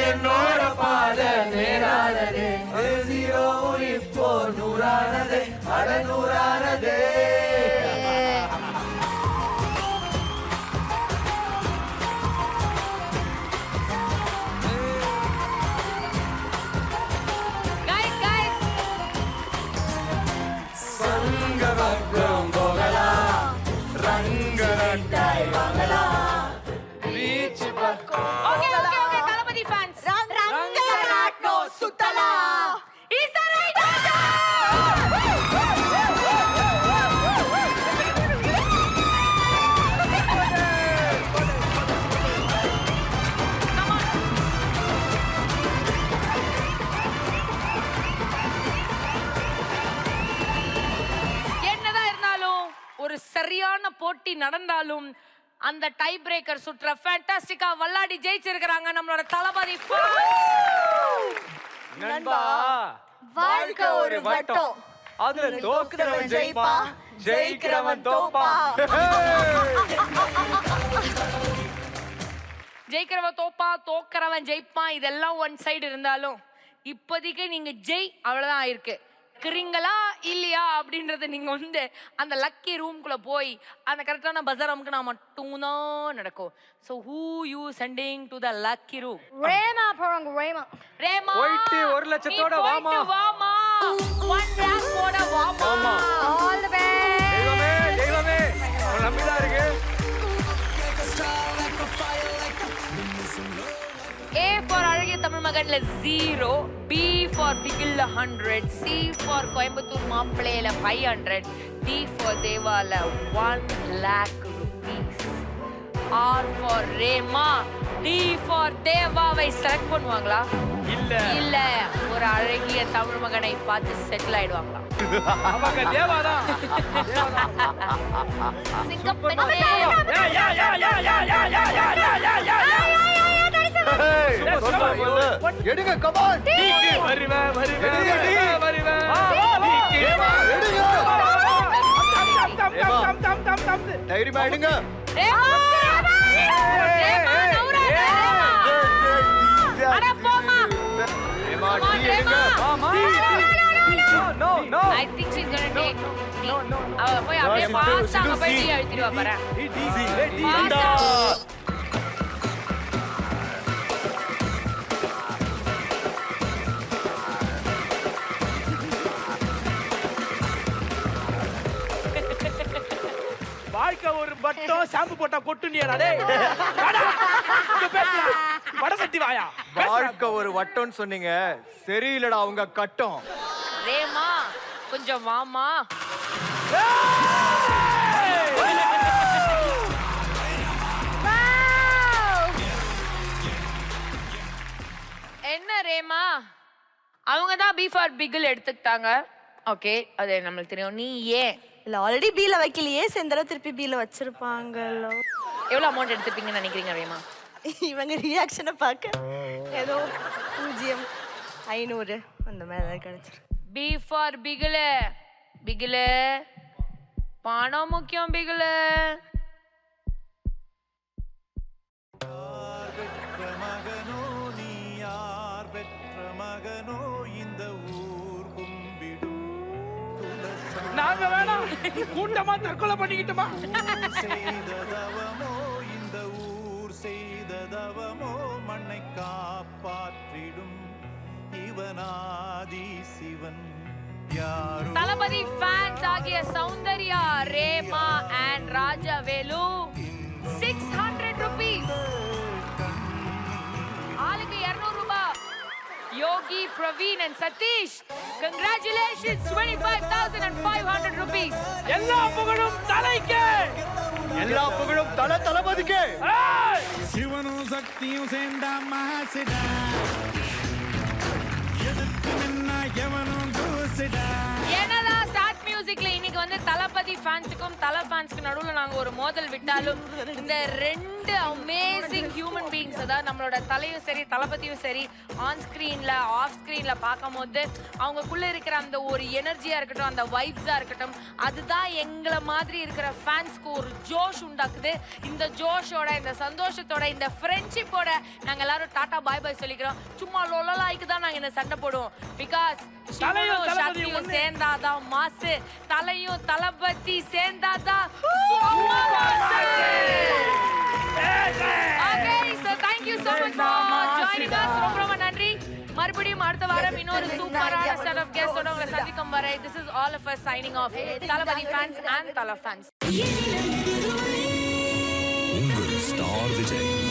Speaker 11: என்னோட பாத நேரானதே ஜீரோ இப்போ நூறானதே அட நூறானதே
Speaker 3: guys
Speaker 11: சங்கவக்கம் போகலாம் ரங்கரட்டாய் வாங்கலாம் பீச் பக்கம்
Speaker 3: ஓகே தளபதி ஃபேன்ஸ்
Speaker 4: ரங்கராட்னோ சுத்தலா
Speaker 3: is the right answer. என்னதான் இருந்தாலும் ஒரு சரியான போட்டி நடந்தாலும் அந்த டை பிரேக்கர் சுற்ற ஃபேண்டாஸ்டிக்கா வல்லாடி ஜெயிச்சிருக்காங்க நம்மளோட தளபதி
Speaker 2: நண்பா
Speaker 4: வாழ்க்கை ஒரு வட்டம்
Speaker 2: அதுல தோக்குறவன் ஜெயிப்பான் ஜெயிக்கிறவன் தோப்பான்
Speaker 3: ஜெயிக்கிறவன் தோப்பா தோக்கிறவன் ஜெயிப்பான் இதெல்லாம் ஒன் சைடு இருந்தாலும் இப்போதைக்கு நீங்க ஜெய் அவ்வளவுதான் ஆயிருக்கு. இருக்கிறீங்களா இல்லையா அப்படின்றத நீங்க வந்து அந்த லக்கி ரூம்குள்ள போய் அந்த கரெக்டான பஜார் அமுக்குனா மட்டும்தான் நடக்கும். So who you sending to the lucky room?
Speaker 5: Rema போறாங்க ரேமா
Speaker 3: ரேமா
Speaker 2: போயிட்டு 1 லட்சத்தோட வாமா.
Speaker 3: வாமா 1 lakh போட வாமா.
Speaker 5: All the best.
Speaker 2: தெய்வமே தெய்வமே உன்னை நம்பிதான் இருக்கு.
Speaker 3: A for அழகிய தமிழ் மகன்ல 0, B for பிகில்ல 100, C for கோயம்புத்தூர் மாப்பிள்ளையில 500, D for தேவால 1 lakh rupees, R for Rema, D for தேவாவை செலக்ட் பண்ணுவாங்களா? இல்ல ஒரு அழகிய தமிழ் மகனை பார்த்து செட்டில் ஆயிடுவாங்களா?
Speaker 9: அவங்க தேவாதான்.
Speaker 3: சிங்கப்பெண்ணே.
Speaker 7: எடுங்க கமான்
Speaker 9: வருவேன்
Speaker 7: தைரியமா எடுங்க
Speaker 3: ரேமா நௌரா அட போமா.
Speaker 7: ரேமா
Speaker 3: Come on,
Speaker 7: டீ எடுங்க
Speaker 3: Rema.
Speaker 2: No no
Speaker 3: I think she's gonna take அவ போய் அப்படியே ஃபாஸ்டா அங்க போய் டீ அழுத்திடுவா பாரு. Fast ஆ.
Speaker 8: வட்டம் ஷாம்பு போட்டா கொட்டுனியாடா டேய் வாடா இங்க பேசுடா வட சட்டி வாயா
Speaker 7: வாழ்க்கை ஒரு வட்டம்னு சொன்னீங்க சரியில்லடா அவங்க கட்டம்.
Speaker 3: ரேமா கொஞ்சம் வாமா. என்ன ரேமா, அவங்க தான் பி ஃபார் பிகில் எடுத்துக்கிட்டாங்க. ஓகே, அது நம்மளுக்கு தெரியும். நீ ஏன்
Speaker 4: இல்ல ஆல்ரெடி பீல வைக்கலையே, செந்தர திருப்பி பீல வச்சிருப்பாங்கல்ல.
Speaker 3: எவ்வளவு அமௌண்ட் எடுத்துப்பீங்கன்னு நினைக்கிறீங்க ரேமா?
Speaker 4: இவங்க ரியாக்ஷனை பார்க்க ஏதோ 0, 500 அந்த மாதிரி கிடைச்சிருக்கு.
Speaker 3: B for Bigil. பிகில் பணம் முக்கியம். பிகில்
Speaker 8: நாங்க வேணாம் கூட்டமா தற்கொலை பண்ணிக்கிட்டோமா?
Speaker 12: இந்த ஊர் செய்ததவமோ மண்ணை காப்பாற்றிடும் இவனாதி சிவன் யாரோ.
Speaker 3: தளபதி ஃபேன்ஸ் ஆகிய Soundarya, rhema and Rajavelu 600 rupees. ஆளுக்கு 200 ரூபாய். யோகி, Praveen and Satish, congratulations, 25,500 rupees.
Speaker 8: எல்லா புகழும் தலைக்கு.
Speaker 7: எல்லா புகழும் தளபதிக்கு.
Speaker 12: சிவனும் சக்தியும் சேர்ந்தா மாசிடா, எதுக்கு நின்னா எவனும் தூசிடா.
Speaker 3: என்னதான் ஸ்டார்ட் மியூசிக்ல இன்னைக்கு வந்து தளபதி ஃபேன்ஸுக்கும் தல ஃபேன்ஸ்க்கு நடுவுல நாங்க ஒரு மோதல் விட்டாலும் இந்த 2 அமேசிங் ஹியூமன் பீயிங்ஸ், அதாவது நம்மளோட தலையும் சரி தளபதியும் சரி ஆன் ஸ்கிரீன்ல ஆஃப் ஸ்கிரீன்ல பார்க்கும்போது அவங்களுக்குள்ள இருக்கிற அந்த ஒரு எனர்ஜியா இருக்கட்டும், அந்த வைப்ஸா இருக்கட்டும், அதுதான் எங்களை மாதிரி இருக்கிற ஃபேன்ஸ்க்கு ஒரு ஜோஷ் உண்டாக்குது. இந்த ஜோஷோட, இந்த சந்தோஷத்தோட, இந்த ஃப்ரெண்ட்ஷிப்போட நாங்க எல்லாரும் டாடா பாய் பாய் சொல்லிக்கிறோம். சும்மா லொலலாய்க்கு தான் நாங்க இந்த சண்டை போடுவோம். பிகாஸ் சக்தியும் சேர்ந்தாதான் மாசு, தலையும் தளபதி சேர்ந்தாதான் மாசு. Okay, so thank you so much for joining us. ரொம்ப நன்றி. மறுபடியும் அடுத்த வாரம் இன்னொரு சூப்பரான set of guests ஓட உங்களை சந்திக்கும் வரை this is all of us signing off. Thalapathy fans and தல fans.
Speaker 12: உங்கள் ஸ்டார் விஜய்.